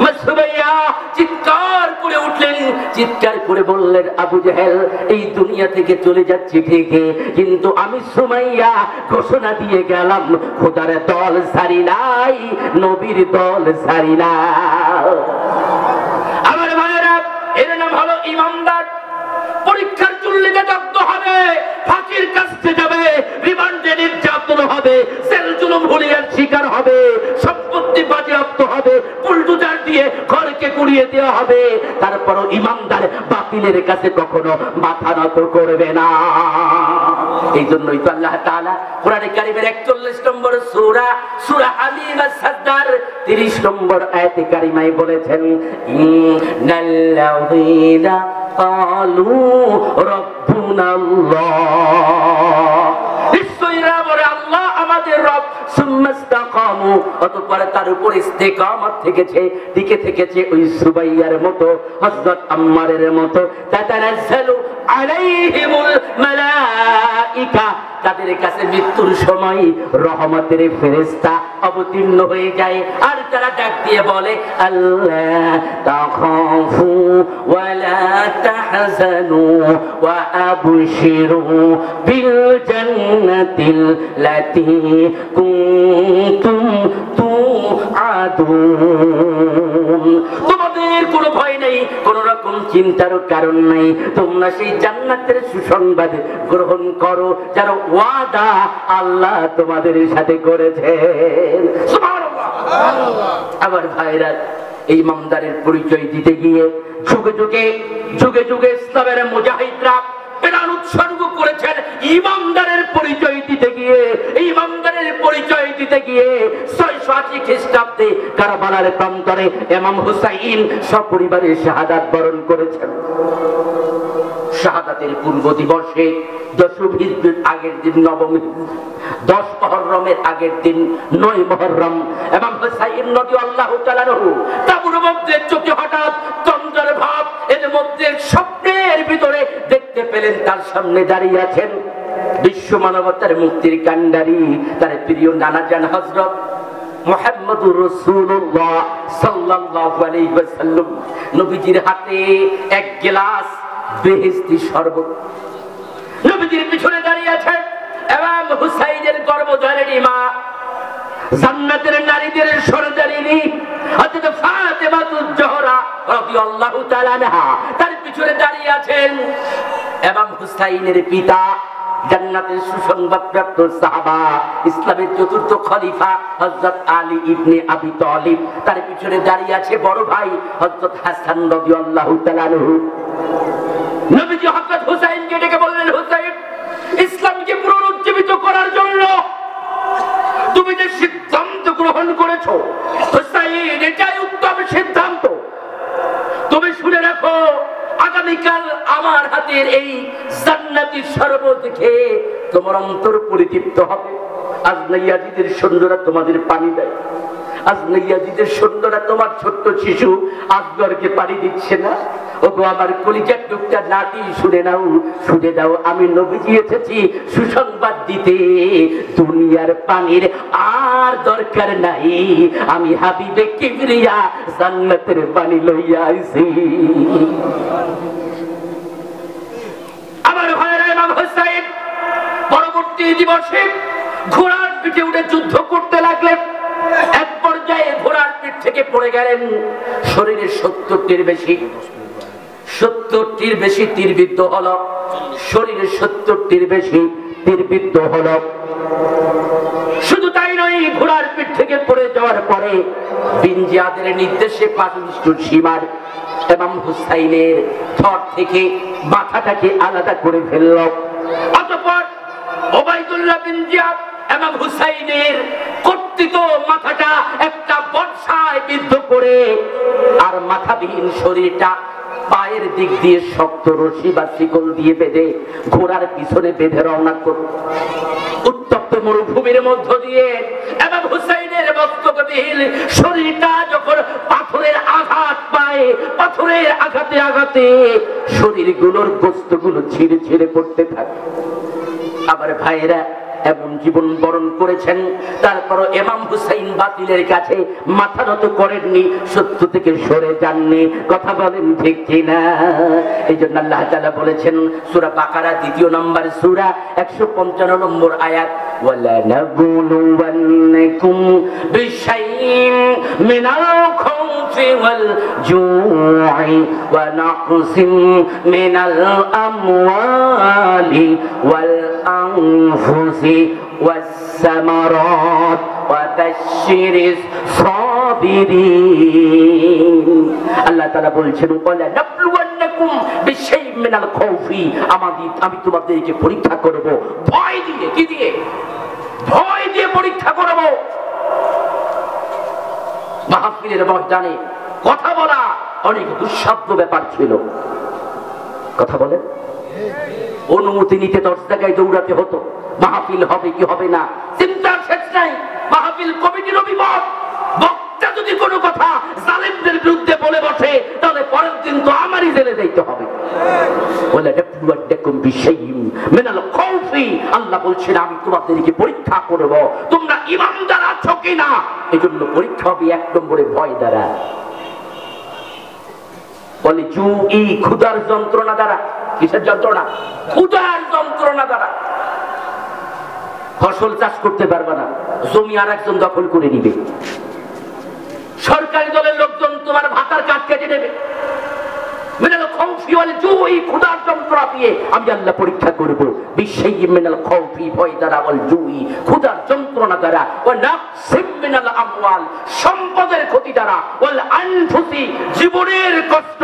মা সুমাইয়া চিৎকার করে উঠলেন, চিৎকার করে বললেন, আবু জেহেল এই দুনিয়া থেকে চলে যাচ্ছে ঠিকই, কিন্তু আমি সুমাইয়া ঘোষণা দিয়ে গেলাম, খোদার দল ছাড়ি নাই, নবীর দল ছাড়ি না। আমার ভাইয়েরা, এর নাম হলো ইমানদার। পরীক্ষার চুল্লিতে দগ্ধ হবে, ফাঁসির কাছে যাবে, রিমান্ডে নির্যাতন হবে, জেল জুলুম হুলিয়ার শিকার হবে, সম্পত্তি বাজেয়াপ্ত হবে, বুলডোজার দিয়ে দেওয়া হবে, তারপরও ইমানদার বাতিলের কাছে কখনো মাথা নত করবে না। এই জন্যই তো আল্লাহ তাআলা কোরআনে কারীমের 41 নম্বর সূরা সূরা হামিম আস-সাদ্দার 30 নম্বর আয়াতে কারিমায় বলেছেন, ইন্নাল্লাযীনা ক্বালু রাব্বুনাল্লাহ, নিশ্চয়ই বলে আল্লাহ আমাদের রব, সুম্মাস্তাকামু, অতঃপর তার উপর ইস্তেকামত থেকেছে, টিকে থেকেছে ওই সুবাইয়ার মতো, হযরত আম্মারের মতো, তাতানাজ্জালু আলাইহিমুল মালাইকা, তাদের কাছে মৃত্যুর সময় রহমতের ফেরেশতা অবতীর্ণ হয়ে যায়, আর তারা ডাক দিয়ে বলে, আল্লাহ তাখাফু ওয়া লা তাহজানু ওয়া আবশিরু বিল জান্নাতিল লাতী কুনতুম তুআদুন, তোমাদের কোনো ভয় নেই, কোন রকম চিন্তার কারণ নাই, তোমরা সেই জান্নাতের সুসংবাদ গ্রহণ করো যার ওয়াদা আল্লাহ তোমাদের সাথে করেছেন। সুবহানাল্লাহ। আবার ভাইরা, এই ইমানদারের পরিচয় দিতে গিয়ে যুগে যুগে যুগে যুগে ইসলামের মুজাহিদরা প্রাণ উৎসর্গ করেছেন ইমানদারের পরিচয় দিতে গিয়ে। এই ইমানদারের পরিচয় দিতে গিয়ে 680 খ্রিস্টাব্দে কারবালার প্রান্তরে ইমাম হুসাইন সপরিবারে শাহাদাত বরণ করেছেন। শাহাদাতের পূর্ব দিবসে 10 হিজরির আগের দিন, নবম 10 মুহররমের আগের দিন 9 মুহররম, ইমাম হুসাইন রাদিয়াল্লাহু তাআলা আনহু তাঁবুর মধ্যে চোখে হঠাৎ চন্দ্রের ভাব, এর মধ্যে স্বপ্নের ভিতরে দেখতে পেলেন তার সামনে দাঁড়িয়ে আছেন বিশ্ব মানবতার মুক্তির কান্ডারি, তার প্রিয় নানাজান হযরত মুহাম্মদুর রাসূলুল্লাহ সাল্লাল্লাহু আলাইহি ওয়াসাল্লাম। নবীজির হাতে এক গ্লাস বেহেশতি শরবত, নবীজির পিছনে দাঁড়িয়ে আছে ইমাম হুসাইনের গর্ভধারিণী মা, জান্নাতের নারীদের সরদারিনী হযরত ফাতেমাতুজ জোহরা রাদিয়াল্লাহু তাআলা আনহা, তার পিছনে দাঁড়িয়ে আছেন ইমাম হুসাইনের পিতা, জান্নাতের সুসংবাদপ্রাপ্ত সাহাবা, ইসলামের চতুর্থ খলিফা হযরত আলী ইবনে আবি তালিব, তার পিছনে দাঁড়িয়ে আছে বড় ভাই হযরত হাসান রাদিয়াল্লাহু তাআলা আনহু। নবীজি হযরত হুসাইনকে ডেকে বললেন, হুসাইন, ইসলামকে পুনরুজ্জীবিত করার জন্য তুমি যে সিদ্ধান্ত গ্রহণ করেছো, হুসাইন, এটাই উত্তম সিদ্ধান্ত। তুমি শুনে রাখো, আগামীকাল আমার হাতের এই জান্নাতি শরবত খেয়ে তোমার অন্তর পরিতৃপ্ত হবে। আজ নাইয়াজিদের সৈন্যরা তোমাদের পানি দেয়, আজ নাইয়াজিদের সৈন্যরা তোমার ছোট্ট শিশু আসগরকে পানি দিচ্ছে না। ওগো আমার কলিজার টুকটা নাতি, শুনে নাও, শুনে দাও, আমি নবীজি এসেছি সুসংবাদ দিতে, দুনিয়ার পানির আর দরকার নাই, আমি হাবিবে কিবরিয়া জান্নাতের পানি লইয়া আইছি। আমার ভাইরা, ইমাম হুসাইন পরবর্তী দিবসে ঘোড়ার পিঠে উঠে যুদ্ধ করতে লাগলেন। এক পর্যায়ে ঘোড়ার পিঠ থেকে পড়ে গেলেন, শরীরের 70টির বেশি তীরবিদ্ধ হলো, শরীরের 70টির বেশি তীরবিদ্ধ হলো। শুধু তাই নয়, ঘোড়ার পিঠ থেকে পড়ে যাওয়ার পরে বিন জিয়াদের নির্দেশে পাকিস্তান সীমার ইমাম হুসাইনের ধর থেকে মাথাটাকে আলাদা করে ফেলল। অতঃপর ওবাইদুল্লাহ বিন জিয়াদ ইমাম হুসাইনের কর্তৃত মাথাটা একটা বর্ষায় বিদ্ধ করে আর মাথাবিহীন শরীরটা পায়ের দিক দিয়ে শক্ত রশি বা শিকল দিয়ে বেঁধে ঘোড়ার পিছনে বেঁধে রওনা করল। উত্তপ্ত মরুভূমির মধ্য দিয়ে ইমাম হুসাইনের মস্তকবিহীন শরীরটা যখন পাথরের আঘাত পায়, পাথরের আঘাতে আঘাতে শরীরগুলোর গোস্তগুলো ছিঁড়ে ছিঁড়ে পড়তে থাকে। আবার ভাইরা, এমন জীবন বরণ করেছেন, তারপরও ইমাম হুসাইন বাতিলের কাছে মাথা নত করেননি, সত্য থেকে সরে যাননি। কথা বলেন ঠিক কিনা? এই জন্য আল্লাহ তাআলা বলেছেন সূরা বাকারা 2 নম্বর সূরা 155 নম্বর আয়াত, ওয়ালা নাবলুওয়ান্নাকুম বিশাইইন মিনাল খাউফি ওয়াল জু'i ওয়া নাকসিম মিনাল আমওয়ালি ওয়াল আনফুসি ওয়াস-সামারাত ওয়া বাশশিরিস সাবিরিন। আল্লাহ তাআলা বলছেন ওয়ালা নাবলুওয়ান্নাকুম বিশাইইন মিনাল খাউফি, আমি তোমাদেরকে পরীক্ষা করব ভয় দিয়ে। কি দিয়ে? ভয় দিয়ে পরীক্ষা করব। মাহফিলের ময়দানে কথা বলা অনেক দুঃসাধ্য ব্যাপার ছিল। কথা বলেন, অনুমতি নিতে 10 জায়গায় দৌড়াতে হতো। মাহফিল হবে কি হবে না চিন্তার শেষ নাই। মাহফিল কমিটির অভিমত, বক্তা যদি কোনো কথা জালেমদের বিরুদ্ধে বলে বসে তাহলে পরের দিন তো আমারই জেলে যাইতে হবে। আল্লাহ বলছেন আমি তোমাদেরকে পরীক্ষা করব তোমরা ঈমানদার আছো কিনা। এই জন্য পরীক্ষা হবে 1 নম্বরে ভয় দ্বারা। বলে জুই, ক্ষুধার যন্ত্রণা দ্বারা। কিসের যন্ত্রণা? ক্ষুধার যন্ত্রণা দ্বারা। ফসল চাষ করতে পারবে না, জমি আর একজন দখল করে নিবে। সরকারি দলের লোকজন তোমার ভাতার কাঠ কেটে নেবে। মিনাল খাউফি ওয়াল জুই, ক্ষুধার যন্ত্রণা দিয়ে আমি আল্লাহ পরীক্ষা করব। বিশাইইন মিনাল খাউফি, ভয় দ্বারা, ওয়াল জুই, ক্ষুধার যন্ত্রণা দ্বারা, ওয়া নাকসিম মিনাল আমওয়াল, সম্পদের ক্ষতি দ্বারা, ওয়াল আনফুসি, জীবনের কষ্ট,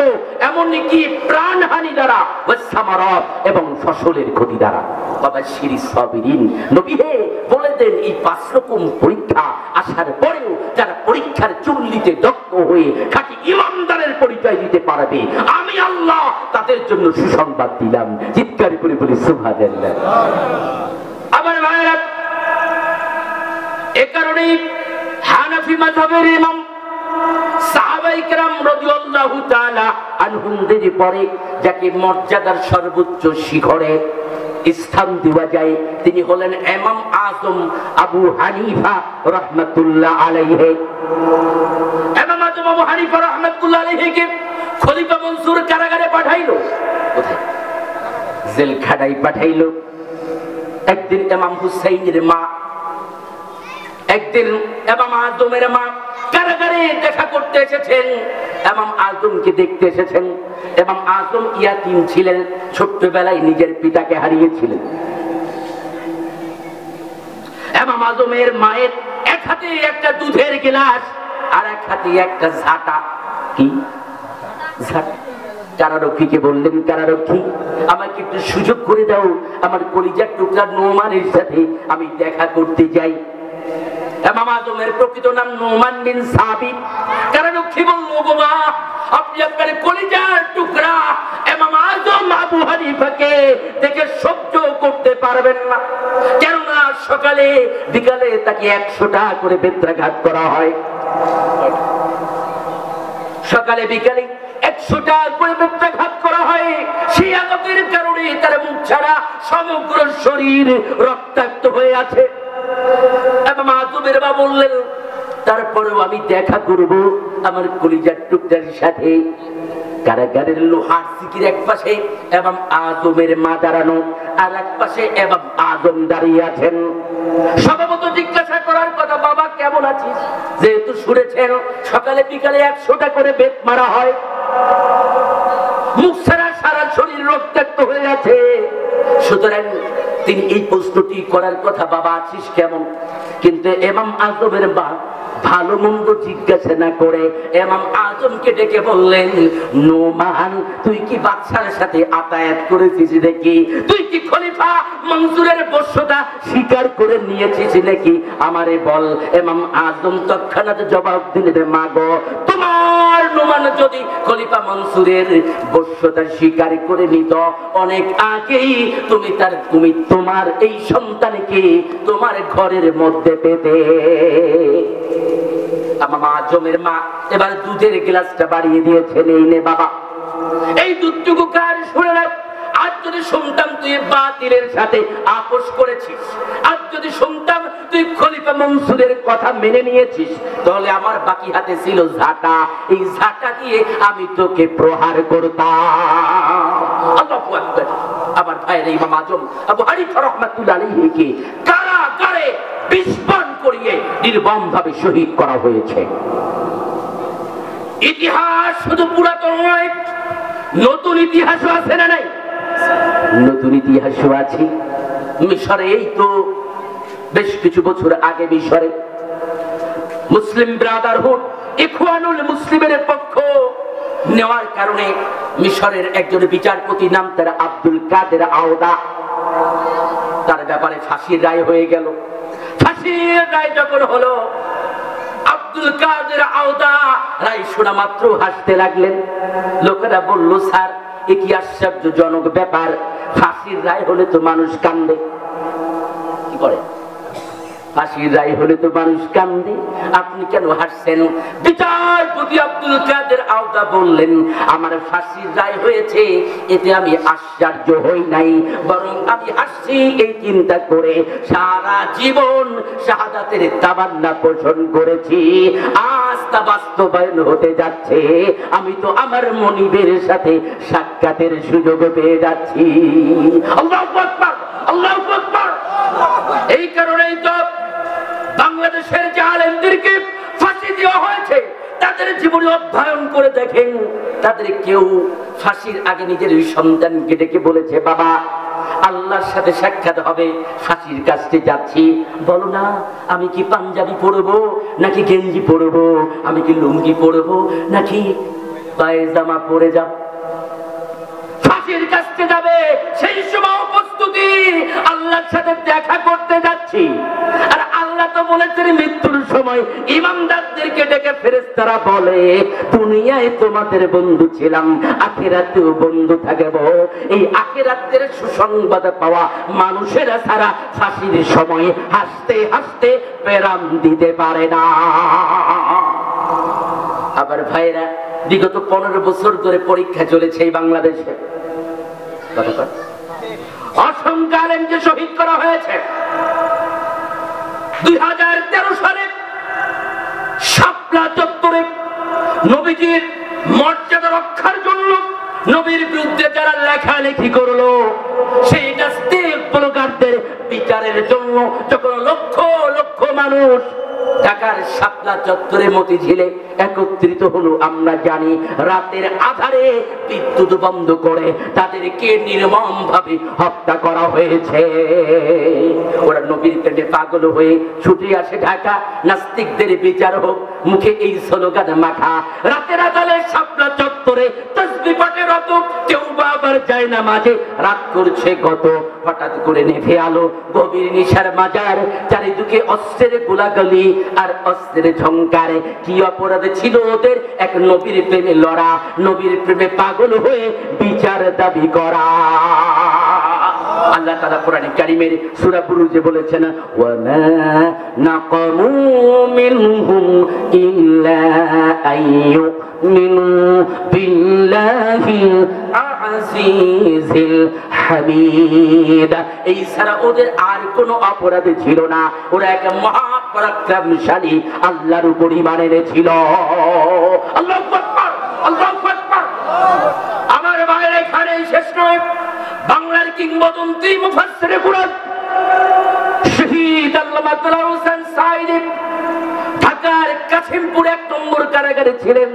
এমনকি প্রাণহানি দ্বারা, ওয়াস সামারাত, এবং ফসলের ক্ষতি দ্বারা। ওয়া বাশশিরিস সাবিরিন, নবী হে বলে দেন এই 5 রকম পরীক্ষা আসার পরেও যারা পরীক্ষার চুল্লিতে দগ্ধ হয়ে খাঁটি ঈমানদারের পরিচয় দিতে পারবে আমি আল্লাহ তাদের জন্য সুসংবাদ দিলাম। চিৎকার করে বলি সুবহানাল্লাহ। আমার ভাইরা, এ কারণেই হানাফি মাযহাবের ইমাম সাহাবায়ে কেরাম রাদিয়াল্লাহু তাআলা আনহুমদের পরে যাকে মর্যাদার সর্বোচ্চ শিখরে স্থান দেওয়া যায় তিনি হলেন ইমাম আযম আবু হানিফা রাহমাতুল্লাহ আলাইহি। ইমাম আযম আবু হানিফা রাহমাতুল্লাহ আলাইহিকে খলিফা মনসুর কারাগারে পাঠাইলো। কোথায়? জেলখানায় পাঠাইলো। একদিন ইমাম হুসাইনের মা, একদিন ইমাম আযমের মা কারাগারে দেখা করতে এসেছেন, ইমাম আযমকে দেখতে এসেছেন। ইমাম আযম ইয়াতীম ছিলেন, ছোট্টবেলায় নিজের পিতাকে হারিয়েছিলেন। ইমাম আযমের মায়ের এক হাতে একটা দুধের গ্লাস আর এক হাতে একটা ঝাঁটা। কি ঝাঁটা? কারারক্ষীকে বললেন, কারারক্ষী আমাকে একটু সুযোগ করে দাও, আমার কলিজার টুকরা নোমানের সাথে আমি দেখা করতে যাই। ইমাম আযমের প্রকৃত নাম নোমান বিন সাবিত। কারারক্ষী বলল, গো মা, আপনি আপনার কলিজার টুকরা ইমাম আযম আবু হানিফাকে দেখে সহ্য করতে পারবেন না, কেননা সকালে বিকালে তাকে 100টা করে বেত্রাঘাত করা হয়। সকালে বিকালে 100টা করে বেত্রাঘাত করা হয়। সেই আঘাতের কারণে তার মুখ ছাড়া সমগ্র শরীর রক্তাক্ত হয়ে আছে। ইমাম আযমের মা বললেন, তারপরেও আমি দেখা করব আমার কলিজার টুকরার সাথে। কারাগারের লোহার সিকির এক পাশে ইমাম আযমের মা দাঁড়ানো, আর এক পাশে ইমাম আযম দাঁড়িয়ে আছেন। স্বভাবত জিজ্ঞাসা করার কথা, বাবা কেমন আছিস? যেহেতু শুনেছেন সকালে বিকালে 100টা করে বেত মারা হয়, মুখ ছাড়া সারা শরীর রক্তাক্ত হয়ে আছে, সুতরাং তিনি এই প্রশ্নটি করার কথা, বাবা আছিস কেমন? কিন্তু ইমাম আযমের মা ভালো মন্দ জিজ্ঞাসা না করে ইমাম আযমকে ডেকে বললেন, নোমান, তুই কি বাদশার সাথে আতায়াত করেছিস নাকি? তুই কি খলিফা মনসুরের বশ্যতা স্বীকার করে নিয়েছিস নাকি? আমারে বল। ইমাম আযম তৎক্ষণাৎ জবাব দিলেন, মা গো, তোমার নোমান যদি খলিফা মনসুরের বশ্যতা স্বীকার করে নিত, অনেক আগেই তুমি তোমার এই সন্তানকে তোমার ঘরের মধ্যে পেতে। ইমাম আযমের মা এবার দুধের গ্লাসটা বাড়িয়ে দিয়েছেন, এই নে বাবা, এই দুধটুকু কার শুনে রাখ। আজ যদি শুনতাম তুই বাতিলের সাথে আপোষ করেছিস, আজ যদি শুনতাম তুই খলিফা মনসুরের কথা মেনে নিয়েছিস, তাহলে আমার বাকি হাতে ছিল ঝাঁটা। এই ঝাঁটা দিয়ে আমি তোকে প্রহার করতাম। আল্লাহু আকবার। আমার ভাইয়ের ইমাম আযম আবু হানিফা রাহমাতুল্লাহ আলাইহিকে কারাগারে বিস্ফোরণ করিয়ে নির্মমভাবে শহীদ করা হয়েছে। ইতিহাস শুধু পুরাতন নয়, নতুন ইতিহাসও আছে না নাই? নতুন ইতিহাসও আছে। মিশরে এই তো বেশ কিছু বছর আগে মিশরে মুসলিম ব্রাদারহুড ইখওয়ানুল মুসলিমের পক্ষ নেওয়ার কারণে মিশরের একজন বিচারপতি নাম তার আব্দুল কাদের আওদা, তার ব্যাপারে ফাঁসির রায় হয়ে গেল। ফাঁসির রায় যখন হলো, আব্দুল কাদের আওদা রায় শোনা মাত্র হাসতে লাগলেন। লোকেরা বলল, স্যার এ কি আশ্চর্যজনক ব্যাপার, ফাঁসির রায় হলে তো মানুষ কান্দে। কি করে? ফাঁসির রায় হলে তো মানুষ কান্দে, আপনি কেন হাসছেন? বিচারপতি আব্দুল কাদের আওদা বললেন, আমার ফাঁসির রায় হয়েছে এতে আমি আশ্চর্য হই নাই, বরং আমি হাসছি এই চিন্তা করে সারা জীবন শাহাদাতের তামান্না পোষণ করেছি, আজ তা বাস্তবায়ন হতে যাচ্ছে। আমি তো আমার মনিবের সাথে সাক্ষাতের সুযোগ পেয়ে যাচ্ছি। আল্লাহু আকবার, আল্লাহু আকবার। এই কারণেই তো বাংলাদেশের যে আলেমদেরকে ফাঁসি দেওয়া হয়েছে, তাদের জীবনে অধ্যয়ন করে দেখেন, তাদের কেউ ফাঁসির আগে নিজের সন্তানকে ডেকে বলেছে, বাবা আল্লাহর সাথে সাক্ষাৎ হবে, ফাঁসির কাছে যাচ্ছি, বলো না আমি কি পাঞ্জাবি পরবো নাকি গেঞ্জি পরবো, আমি কি লুঙ্গি পরবো নাকি পায়জামা পরে যাব? ফাঁসির কাছে যাবে, সেই সময় প্রস্তুতি, আল্লাহর সাথে দেখা করতে যাচ্ছি। আর আল্লাহ তো বলেছেন মৃত্যুর সময় ইমানদারদেরকে ডেকে ফেরেশতারা বলে, দুনিয়ায় তোমাদের বন্ধু ছিলাম, আখিরাতেও বন্ধু থাকবো। এই আখিরাতের সুসংবাদ পাওয়া মানুষেরা ছাড়া ফাঁসির সময় হাসতে হাসতে পেরাম দিতে পারে না। আবার ভাইরা, বিগত 15 বছর ধরে পরীক্ষা চলেছে এই বাংলাদেশে, অসংখ্য আলেমকে শহীদ করা হয়েছে। 2013 সালে শাপলা চত্বরে নবীজির মর্যাদা রক্ষার জন্য নবীর বিরুদ্ধে যারা লেখালেখি করলো, সেই নাস্তিক ব্লগারদের বিচারের জন্য যখন লক্ষ লক্ষ মানুষ ঢাকার শাপলা চত্বরে মতিঝিলে একত্রিত হলো, আমরা জানি রাতের আধারে বিদ্যুৎ বন্ধ করে তাদেরকে নির্মম ভাবে হত্যা করা হয়েছে। ওরা নবীর প্রেমে পাগল হয়ে ছুটে আসে ঢাকা, নাস্তিকদের বিচার হোক, মুখে এই স্লোগান মাখা। রাতের আধারে শাপলা চত্বরে তাসবিহ পাঠে রত, কেউ বা আবার যায় না মাঝে, রাত করছে গত। হঠাৎ করে নেভে আলো, গভীর নিশার মাজার, চারিদিকে অস্ত্রের গোলাগুলি আর অস্ত্রের ঝংকারে। কি অপরাধ ছিল ওদের? এক নবীর প্রেমে লড়া, নবীর প্রেমে পাগল হয়ে বিচার দাবি করা। আল্লাহ তাআলা কোরআনে কারীমের সূরা বুরুজে বলেছেন, ওয়া মা নাকামু মিনহুম ইল্লা আইয়ুমিনু বিল্লাহিল আজিজিল হামিদ। এই ছাড়া ওদের আর কোনো অপরাধ ছিল না, ওরা এক মহাপরাক্রমশালী আল্লাহর উপর ঈমান এনেছিল। আল্লাহু আকবার, আল্লাহু আকবার। আমার ভাইরা, এখানে শেষ নয়। বাংলার কিংবদন্তি মুফাসসিরে কুরআন শহীদ আল্লামা দেলোয়ার হোসেন সাঈদী ঢাকার কাশিমপুর 1 নম্বর কারাগারে ছিলেন।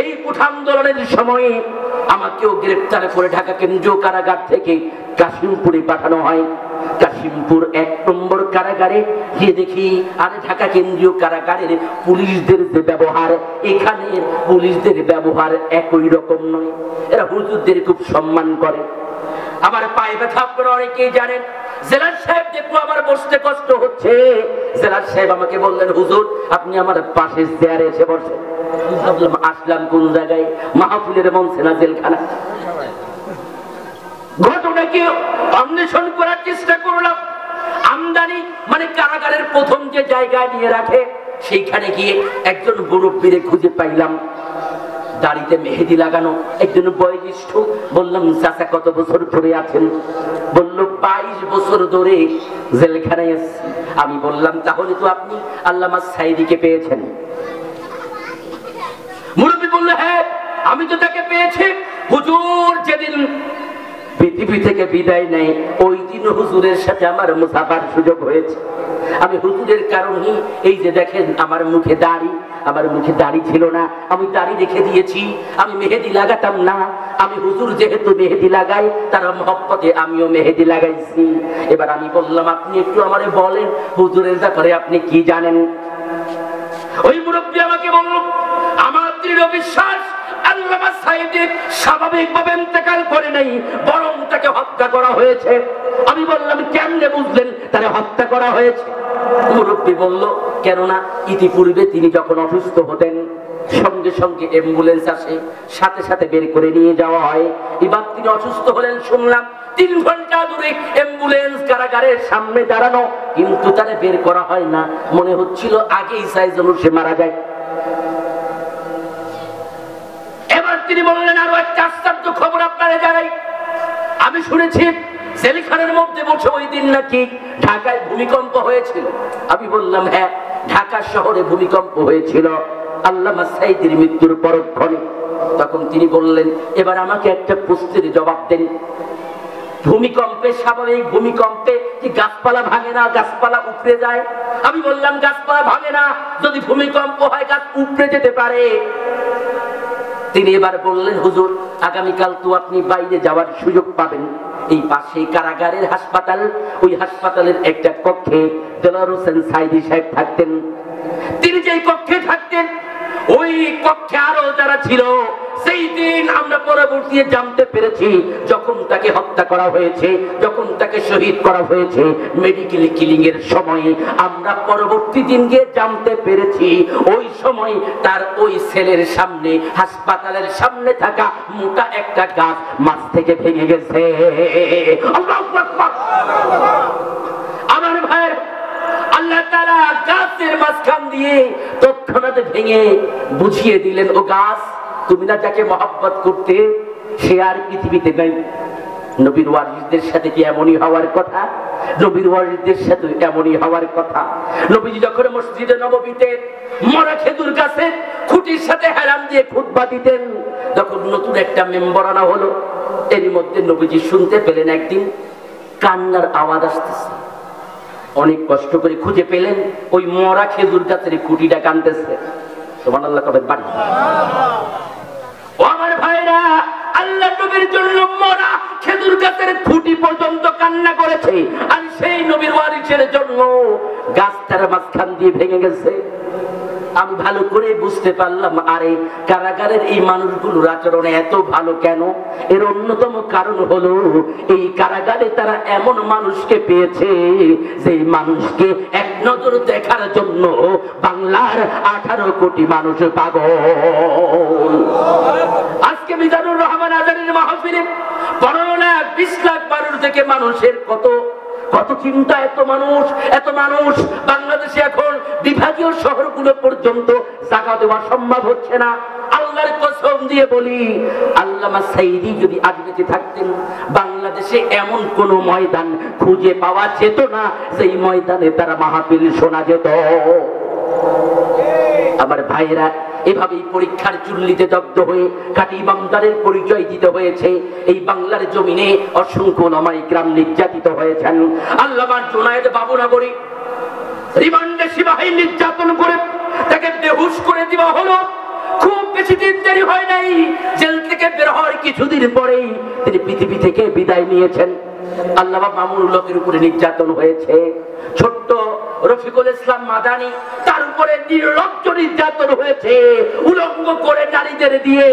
এই উঠ আন্দোলনের সময় আমাকেও গ্রেফতার করে ঢাকা কেন্দ্রীয় কারাগার থেকে কাশিমপুরে পাঠানো হয়। কাশিমপুর 1 নম্বর কারাগারে গিয়ে দেখি, আর ঢাকা কেন্দ্রীয় কারাগারের পুলিশদের যে ব্যবহার, এখানের পুলিশদের ব্যবহার একই রকম নয়। এরা হুজুরদের খুব সম্মান করে। আমার পায়ে ব্যথা আপনারা অনেকেই জানেন। জেলার সাহেব দেখলো আমার বসতে কষ্ট হচ্ছে, জেলার সাহেব আমাকে বললেন, হুজুর আপনি আমার পাশে চেয়ারে এসে বসেন। আসলাম কোন জায়গায়? মাহফিলের মঞ্চে না জেলখানা। ঘটনাকে অন্বেষণ করার চেষ্টা করলাম। আমদানি মানে কারাগারের প্রথম যে জায়গায় নিয়ে রাখে, সেইখানে গিয়ে একজন মুরব্বীরে খুঁজে পাইলাম, দাড়িতে মেহেদি লাগানো, একজন বয়োজ্যেষ্ঠ। বললাম, চাচা কত বছর ধরে আছেন? বলল, 22 বছর ধরে জেলখানায় আছি। আমি বললাম, তাহলে তো আপনি আল্লামা সাঈদীকে পেয়েছেন। মুরব্বী বলল, হ্যাঁ আমি তো তাকে পেয়েছি। হুজুর যেদিন পৃথিবী থেকে বিদায় নেয়, ওই দিন হুজুরের সাথে আমার মুসাফার সুযোগ হয়েছে। আমি হুজুরের কারণে, এই যে দেখেন আমার মুখে দাড়ি, আমার মুখে দাড়ি ছিল না, আমি দাড়ি রেখে দিয়েছি। আমি মেহেদি লাগাতাম না, আমি হুজুর যেহেতু মেহেদি লাগাই তার মহব্বতে আমিও মেহেদি লাগাইছি। এবার আমি বললাম আপনি একটু আমারে বলেন হুজুরের ব্যাপারে আপনি কি জানেন। ওই মুরব্বী আমাকে বলল আমার দৃঢ় বিশ্বাস আল্লামা সাইদি স্বাভাবিকভাবে ইন্তেকাল করে নাই, বরং তাকে হত্যা করা হয়েছে। আমি বললাম কেমনে বুঝলেন তারে হত্যা করা হয়েছে? মুরব্বী বলল কেননা ইতিপূর্বে তিনি যখন অসুস্থ হতেন সঙ্গে সঙ্গে অ্যাম্বুলেন্স আসে, সাথে সাথে বের করে নিয়ে যাওয়া হয়। এবার তিনি অসুস্থ হলেন শুনলাম 3 ঘন্টা ধরে অ্যাম্বুলেন্স কারাগারের সামনে দাঁড়ানো, কিন্তু তারে বের করা হয় না। মনে হচ্ছিল আগেই চাই যেন সে মারা যায়। এবার তিনি বললেন আরো একটা আশ্চর্য খবর আপনারা জানাই। আমি শুনেছি জেলখানার মধ্যে বসে ওই দিন নাকি ঢাকায় ভূমিকম্প হয়েছিল। আমি বললাম হ্যাঁ, ঢাকা শহরে ভূমিকম্প হয়েছিল আল্লামা সাইদির মৃত্যুর পরক্ষণে। তখন তিনি বললেন এবার আমাকে একটা প্রশ্নের জবাব দেন, ভূমিকম্পে স্বাভাবিক ভূমিকম্পে কি গাছপালা ভাঙে না, গাছপালা উপড়ে যায়? আমি বললাম গাছপালা ভাঙে না, যদি ভূমিকম্প হয় গাছ উপড়ে যেতে পারে। তিনি এবার বললেন হুজুর আগামীকাল তো আপনি বাইরে যাওয়ার সুযোগ পাবেন, এই পাশে কারাগারের হাসপাতাল, ওই হাসপাতালের একটা কক্ষে দেলোয়ার হোসেন সাইদি সাহেব থাকতেন। তিনি যেই কক্ষে থাকতেন ওই কক্ষে আরো যারা ছিল, সেই দিন আমরা পরবর্তীতে জানতে পেরেছি যখন তাকে হত্যা করা হয়েছে, যখন তাকে শহীদ করা হয়েছে মেডিকেল কিলিং এর সময়, আমরা পরবর্তী দিন গিয়ে জানতে পেরেছি ওই সময় তার ওই সেলের সামনে, হাসপাতালের সামনে থাকা মোটা একটা গাছ মাছ থেকে ভেঙে গেছে। আল্লাহু আকবার। আমার ভাই আল্লাহ তাআলা গাছের মাঝখান দিয়ে তৎক্ষণাৎ ভেঙে বুঝিয়ে দিলেন ও গাছ তুমি না যাকে মহব্বত করতে সে আর পৃথিবীতে নাই। নবীর ওয়ারিসদের সাথে কি এমনই হওয়ার কথা? নবীর ওয়ারিসদের সাথে এমনই হওয়ার কথা। নবীজি যখন মসজিদে নববীতে মরা খেজুর গাছে খুঁটির সাথে হেলান দিয়ে খুতবা দিতেন, যখন নতুন একটা মেম্বার আনা হলো, এর মধ্যে নবীজি শুনতে পেলেন একদিন কান্নার আওয়াজ আসতেছে। অনেক কষ্ট করে খুঁজে পেলেন ওই মরা খেজুর গাছের খুঁটিটা কানতেছে। সুবহানাল্লাহ কবে বাড়ি। ও আমার ভাইরা, আল্লাহ নবীর জন্য মরা খেজুর গাছের খুঁটি পর্যন্ত কান্না করেছে, আর সেই নবীর ওয়ারিসের জন্য গাছটার মাঝখান দিয়ে ভেঙে গেছে। আমি ভালো করে বুঝতে পারলাম আরে কারাগারের এই মানুষগুলোর আচরণ এত ভালো কেন। এর অন্যতম কারণ হলো এই কারাগারে তারা এমন মানুষকে পেয়েছে যেই মানুষকে এক নজর দেখার জন্য বাংলার 18 কোটি মানুষ পাগল। আজকে মিজানুর রহমান আজানের মাহফিলে 15 লাখ 20 লাখ মানুষ থেকে মানুষের কত কত চিন্তা, এত মানুষ বাংলাদেশে এখন বিভাগীয় শহরগুলো পর্যন্ত জায়গা দেওয়া সম্ভব হচ্ছে না। আল্লাহর কসম দিয়ে বলি আল্লামা সাইদি যদি আজ বেঁচে থাকতেন বাংলাদেশে এমন কোন ময়দান খুঁজে পাওয়া যেত না যেই ময়দানে তারা মাহফিল শোনা যেত। আমার ভাইরা, এভাবেই পরীক্ষার চুল্লিতে দগ্ধ হয়ে খাঁটি ইমানদারের পরিচয় দিতে হয়েছে। এই বাংলার জমিনে অসংখ্য ওলামায়ে কিরাম নির্যাতিত হয়েছেন। আল্লামার জুনায়েদ বাবুনগরী রিমান্ডে সিপাহী নির্যাতন করে তাকে বেহুশ করে দেওয়া হলো। খুব বেশি দিন দেরি হয় নাই, জেল থেকে বের হওয়ার কিছুদিন পরেই তিনি পৃথিবী থেকে বিদায় নিয়েছেন। আল্লামা মামুনুল হকের উপরে নির্যাতন হয়েছে। ছোট্ট রফিকুল ইসলাম মাদানী, তার উপরে নির্লজ্জ নির্যাতন হয়েছে। উলঙ্গ করে নারীদের দিয়ে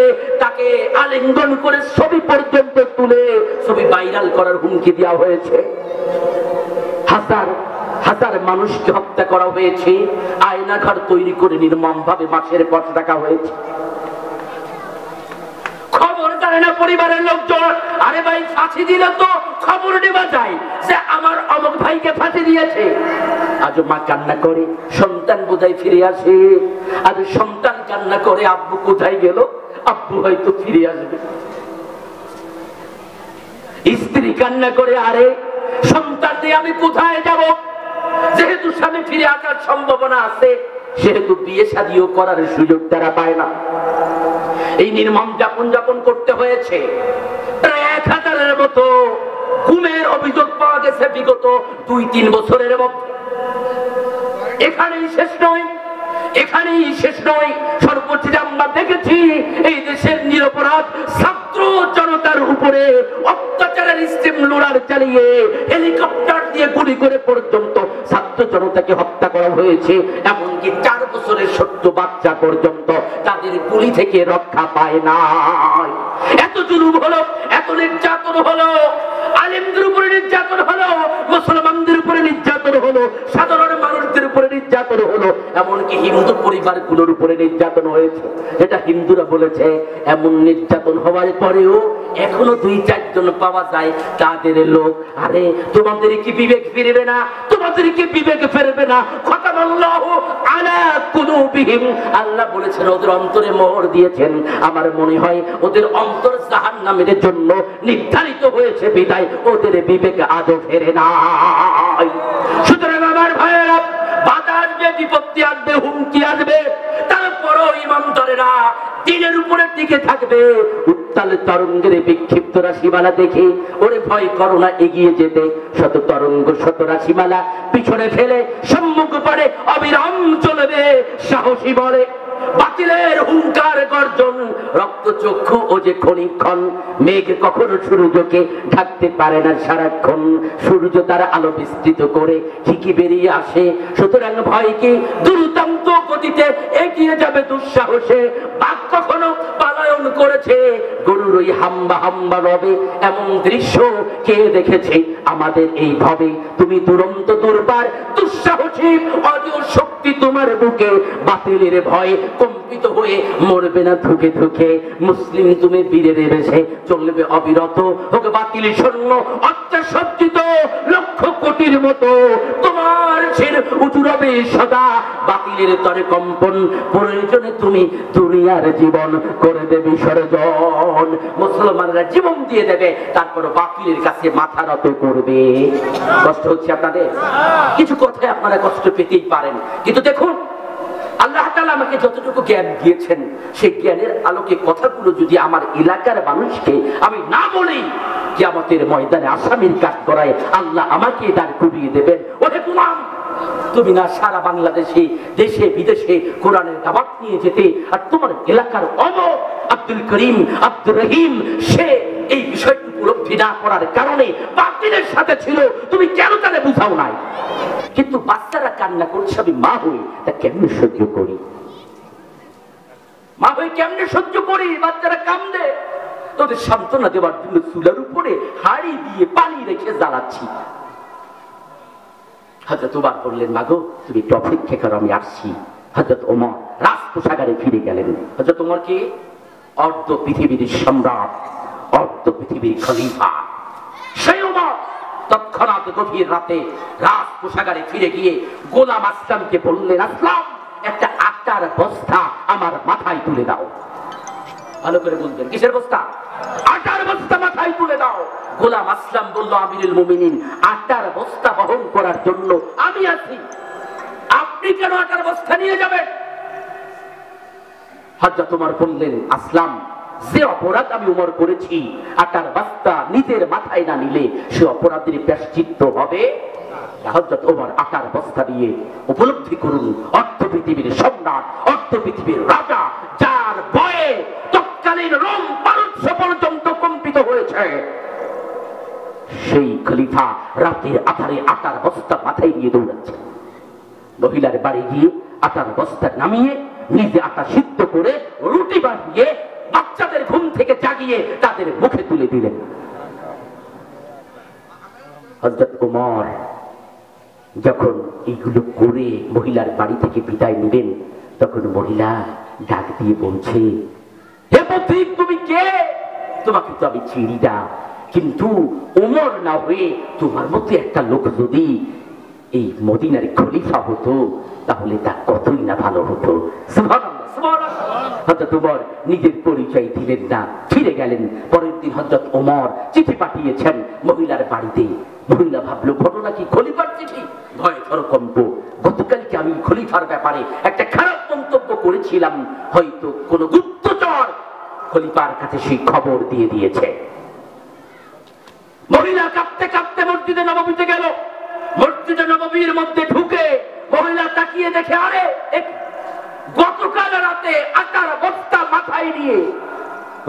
তাকে আলিঙ্গন করে ছবি পর্যন্ত তুলে ছবি ভাইরাল করার হুমকি দেওয়া হয়েছে। হাজার হাজার মানুষকে হত্যা করা হয়েছে। আয়নাঘর তৈরি করে নির্মমভাবে মাছের পথ রাখা হয়েছে। খবর জানে না পরিবারের লোকজন, আরে ভাই ফাঁসি দিলে তো খবর নেওয়া যায় যে আমার অমুক ভাইকে ফাঁসি দিয়েছে। আজ মা কান্না করে সন্তান বোধহয় ফিরে আসে, আজ সন্তান কান্না করে আব্বু কোথায় গেল, আব্বু হয়তো ফিরে আসবে। স্ত্রী কান্না করে আরে সন্তান দিয়ে আমি কোথায় যাব। যেহেতু স্বামী ফিরে আসার সম্ভাবনা আছে সেহেতু বিয়ে শাদীও করার সুযোগ তারা পায় না। এই নির্মম যাপন করতে হয়েছে। প্রায় 1000-এর মতো খুনের অভিযোগ পাওয়া গেছে বিগত 2-3 বছরের মধ্যে। এখানেই শেষ নয়, এখানেই শেষ নয়। সর্বোচ্চ আমরা দেখেছি এই দেশের নিরপরাধ ছাত্র জনতার উপরে অত্যাচারের স্টিম লোডার চালিয়ে হেলিকপ্টার দিয়ে গুলি করে পর্যন্ত ছাত্র জনতাকে হত্যা করা হয়েছে। এমনকি 4 বছরের ছোট্ট বাচ্চা পর্যন্ত তাদের গুলি থেকে রক্ষা পায় না। এত জুলুম হলো, এত নির্যাতন হলো, আলেমদের উপরে নির্যাতন হলো, মুসলমানদের উপরে নির্যাতন হলো, সাধারণ মানুষদের উপরে নির্যাতন হলো, এমনকি হিন্দু পরিবারগুলোর উপরে নির্যাতন হয়েছে। এটা হিন্দুরা বলেছে। এমন নির্যাতন হওয়ার পরেও এখনো 2-4 জন পাওয়া যায় তাদের লোক। আরে তোমাদের কি বিবেক ফিরবে না? তোমাদের কি বিবেক ফিরবে না? খতামাল্লাহু আলা কুলুবিহিম, আল্লাহ বলেছেন ওদের অন্তরে মোহর দিয়েছেন। আমার মনে হয় ওদের অন্তর জাহান্নামের জন্য নির্ধারিত হয়েছে, বিদায় ওদের বিবেক আজও ফেরে নাই। সুতরাং আমার ভাইয়েরা, বাধা আসবে, বিপত্তি আসবে, হুমকি আসবে, তারপরও ইমানদারেরা দিনের উপরে টিকে থাকবে। উত্তাল তরঙ্গের বিক্ষিপ্ত রাশিমালা দেখে ওরে ভয় করো না এগিয়ে যেতে। শত তরঙ্গ শত রাশিমালা পিছনে ফেলে সম্মুখ পারে অবিরাম চলবে সাহসী বলে। বাতিলের হুঙ্কার গর্জন, রক্তচক্ষু ও যে ক্ষণিক্ষণ। মেঘ কখনো সূর্যকে ঢাকতে পারে না সারাক্ষণ। সূর্য তার আলো বিস্তৃত করে ঠিকই বেরিয়ে আসে। সুতরাং ভয়কে দুর্দান্ত গতিতে এগিয়ে যাবে দুঃসাহসে। বাঘ কখনো পালায়ন করেছে গরুর ওই হাম্বা হাম্বা রবে। এমন দৃশ্য কে দেখেছে আমাদের এই ভবে? তুমি দুরন্ত দুর্বার দুঃসাহসী, অজর শক্তি তোমার বুকে। বাতিলের ভয় কম্পিত হয়ে মরবে না ধুকে ধুকে। মুসলিম তুমি বীরের বেশে চলবে অবিরত। হোক বাতিল শূন্য অত্যাসজ্জিত লক্ষ কোটির মতো, তোমার শির উঁচু রবে সদা। বাতিলের তরে কম্পন, প্রয়োজনে তুমি দুনিয়ার জীবন করে দেবে বিসর্জন। মুসলমানরা জীবন দিয়ে দেবে, তারপর বাতিলের কাছে মাথা নত করবে। কষ্ট হচ্ছে আপনাদের? কিছু কথায় আপনারা কষ্ট পেতেই পারেন, কিন্তু দেখুন আল্লাহ তাআলা আমাকে যতটুকু জ্ঞান দিয়েছেন সেই জ্ঞানের আলোকে কথাগুলো যদি আমার এলাকার মানুষকে আমি না বলেই কিয়ামতের ময়দানে আসামির কাজ করায় আল্লাহ আমাকে দাঁড় করিয়ে দেবেন। ওরে গোলাম, তুমি না সারা বাংলাদেশে দেশে বিদেশে কোরআনের দাওয়াত নিয়ে যেতে, আর তোমার এলাকার আব্দুল করিম আব্দুর রহিম সে এই বিষয়টি উপলব্ধি না করার কারণে বাতিলের সাথে ছিল, তুমি কেন তাহলে বুঝাও নাই? কিন্তু বাচ্চারা কান্না করছে, আমি মা হই তা কেমনে সহ্য করি? মা হই কেমনে সহ্য করি? বাচ্চারা কান্দে, তোদের সান্ত্বনা দেওয়ার জন্য চুলার উপরে হাড়ি দিয়ে পানি রেখে জ্বালাচ্ছি। হযরত ওমর বললেন, মাগো তুমি একটু অপেক্ষা করো, আমি আসছি। হযরত ওমর রাজকোষাগারে ফিরে গেলেন। হযরত ওমর কি অর্ধ পৃথিবীর সম্রাট, অর্ধ পৃথিবীর খলিফা। সেই ওমর তৎক্ষণাৎ গভীর রাতে রাজকোষাগারে ফিরে গিয়ে গোলাম আসলামকে বললেন, আসলাম একটা আটার বস্তা আমার মাথায় তুলে দাও। ভালো করে বলবেন, কিসের বস্তা? আটার বস্তা মাথায় তুলে দাও। গোলাম আসলাম বলল, আমিরুল মুমিনিন, আটার বস্তা বহন করার জন্য আমি আছি, আপনি কেন আটার বস্তা নিয়ে যাবেন? হযরত ওমর বললেন, আসলাম যে অপরাধ আমি ওমর করেছি, আটার বস্তা নিজের মাথায় না নিলে সে অপরাধের প্রায়শ্চিত্ত হবে। হযরত ওমর আটার বস্তা দিয়ে উপলব্ধি করুন, অর্ধ পৃথিবীর সম্রাট, অর্ধ পৃথিবীর রাজা, যার ভয়ে তৎকালীন রোম পারস্য পর্যন্ত কম্পিত হয়েছে, সেই খলিফা রাতের আধারে আটার বস্তা মাথায় নিয়ে দৌড়াচ্ছে। মহিলার বাড়ি গিয়ে আটার বস্তা নামিয়ে নিজে আটা সিদ্ধ করে রুটি বানিয়ে বাচ্চাদের ঘুম থেকে জাগিয়ে তাদের মুখে তুলে দিলেন। হযরত ওমর যখন এইগুলো করে মহিলার বাড়ি থেকে বিদায় নেবেন, তখন মহিলা ডাক দিয়ে বলছে, হে পথিক তুমি কে? তোমাকে তো আমি চিনি না, কিন্তু ওমর না হয়ে তোমার মতো একটা লোক যদি এই মদিনার খলিফা হতো তাহলে তা কতই না ভালো হতো। সুবহানাল্লাহ, সুবহানাল্লাহ। হযরত ওমর নিজের পরিচয় দিলেন না, ফিরে গেলেন। পরের দিন হযরত ওমর চিঠি পাঠিয়েছেন মহিলার বাড়িতে। মহিলা ভাবলো ঘটনা কি খলিফার চিঠি, ভয়ে থরকম্প। গতকালকে আমি খলিফার ব্যাপারে একটা খারাপ মন্তব্য করেছিলাম, হয়তো কোনো গুপ্তচর খলিফার কাছে সেই খবর দিয়ে দিয়েছে। মহিলা কাঁপতে কাঁপতে মসজিদে নববীতে গেল। মসজিদে নববীর মধ্যে ঢুকে মহিলা তাকিয়ে দেখে, আরে গতকাল রাতে আটার বস্তা মাথায় নিয়ে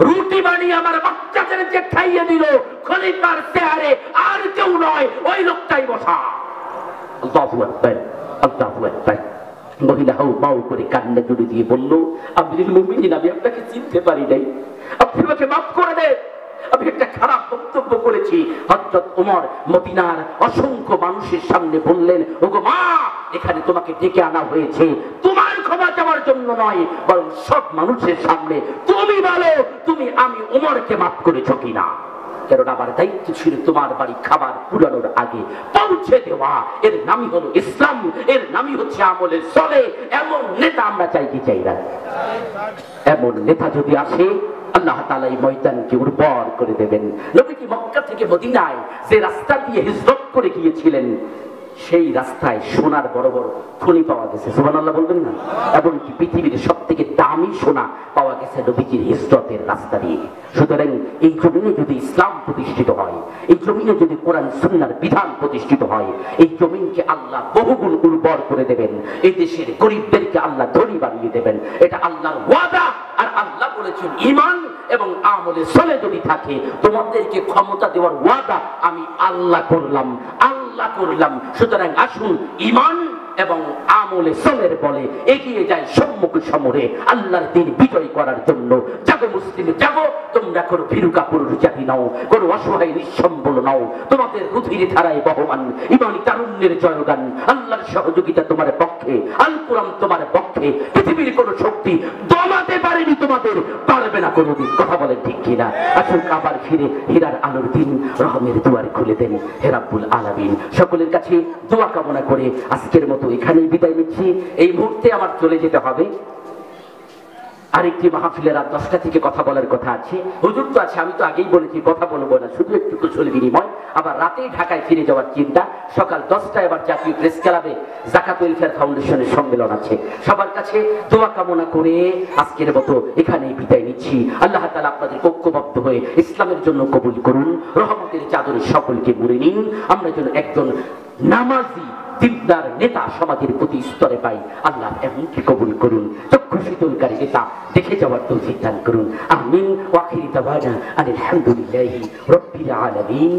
রুটি বানিয়ে আমার বাচ্চাদের যে খাইয়ে দিল খলিফার চেয়ারে আর কেউ নয়, ওই লোকটাই বসা। আল্লাহু আকবার, আল্লাহু আকবার। মহিলা হাউ মাউ করে কান্না জুড়ে দিয়ে বলল, আমিরুল মুমিনিন, আমি আপনাকে চিনতে পারি নাই, আপনি আমাকে মাফ করে দেন, আমি একটা খারাপ বক্তব্য করেছি। হযরত ওমর মদিনার অসংখ্য মানুষের সামনে বললেন, ওগো মা, এখানে তোমাকে ডেকে আনা হয়েছে তোমার ক্ষমা চাওয়ার জন্য নয়, বরং সব মানুষের সামনে তুমি বলো তুমি আমি ওমরকে মাফ করেছো কিনা। কারণ আমার দায়িত্ব ছিল তোমার বাড়ি খাবার পুরানোর আগে পৌঁছে দেওয়া। এর নামই হলো ইসলাম, এর নামই হচ্ছে আমলে চলে। এমন নেতা আমরা চাই কি চাই না? এমন নেতা যদি আসে, আল্লাহ তাআলা এই ময়দানকে উর্বর করে দেবেন। নবীজি মক্কা থেকে মদিনায় যে রাস্তা দিয়ে হিজরত করে গিয়েছিলেন, সেই রাস্তায় সোনার বড় বড় খনি পাওয়া গেছে, সুবহানাল্লাহ বলবেন না? এমনকি পৃথিবীর সব থেকে দামি সোনা পাওয়া গেছে নবীজির হিজরতের রাস্তা দিয়ে। সুতরাং এই জমিনে যদি ইসলাম প্রতিষ্ঠিত হয়, এই জমিনে যদি কোরআন সুন্নাহর বিধান প্রতিষ্ঠিত হয়, এই জমিনকে আল্লাহ বহুগুণ উর্বর করে দেবেন। এই দেশের গরিবদেরকে আল্লাহ ধনী বানিয়ে দেবেন। এটা আল্লাহর ওয়াদা। আর আল্লাহ বলেছেন, ঈমান এবং আমলে সলে যদি থাকে, তোমাদেরকে ক্ষমতা দেওয়ার ওয়াদা আমি আল্লাহ করলাম, আল্লাহ করলাম। সুতরাং আসুন ঈমান এবং আমলে সলের বলে এগিয়ে যায় সম্মুখ সমরে আল্লাহর দ্বীন বিজয় করার জন্য। জাগো মুসলিম জাগো, তোমরা করো ভীরু কাপুরুষ জাতি নাও, করো অসহায় নিঃসম্বল নাও, তোমাদের রুধির ধারায় বহমান ইমানি তারুণ্যের জয়গান। আল্লাহর সহযোগিতা তোমার পক্ষে, আল কুরআন তোমার পক্ষে। পৃথিবীর কোন শক্তি দমাতে পারেনি তোমাদের, পারবে না কোনোদিন। কথা বলেন ঠিক কিনা? আসুন আবার ফিরে হীরার আলোর দিন রহমের দুয়ার খুলে দেন হে রাব্বুল আলামিন। সকলের কাছে দোয়া কামনা করে আজকের মতো এখানেই বিদায় নিচ্ছি। এই মুহূর্তে আমার চলে যেতে হবে আরেকটি মাহফিলে, রাত 10টা থেকে কথা বলার কথা আছে। হুজুর তো আছে, আমি তো আগেই বলেছি কথা বলবো না, শুধু একটু কুশল বিনিময়। আবার রাতেই ঢাকায় ফিরে যাওয়ার চিন্তা। সকাল 10টায় আবার জাতীয় প্রেস ক্লাবে যাকাত ওয়েলফেয়ার ফাউন্ডেশনের সম্মেলন আছে। সবার কাছে দোয়া কামনা করে আজকের মতো এখানেই বিদায় নিচ্ছি। আল্লাহ তাআলা আপনাদের ঐক্যবদ্ধ হয়ে ইসলামের জন্য কবুল করুন, রহমতের চাদরে সকলকে মুড়ে নিন। আমরা যেন একজন নামাজি দিনদার নেতা সমাজের প্রতি স্তরে পাই। আল্লাহ এমনকি কবুল করুন, চক্ষু শীতলকারী নেতা দেখে যাওয়ার তৌফিক দান করুন। আমিন। ওয়া আখিরু দাওয়ানা আলহামদুলিল্লাহি রাব্বিল আলামিন।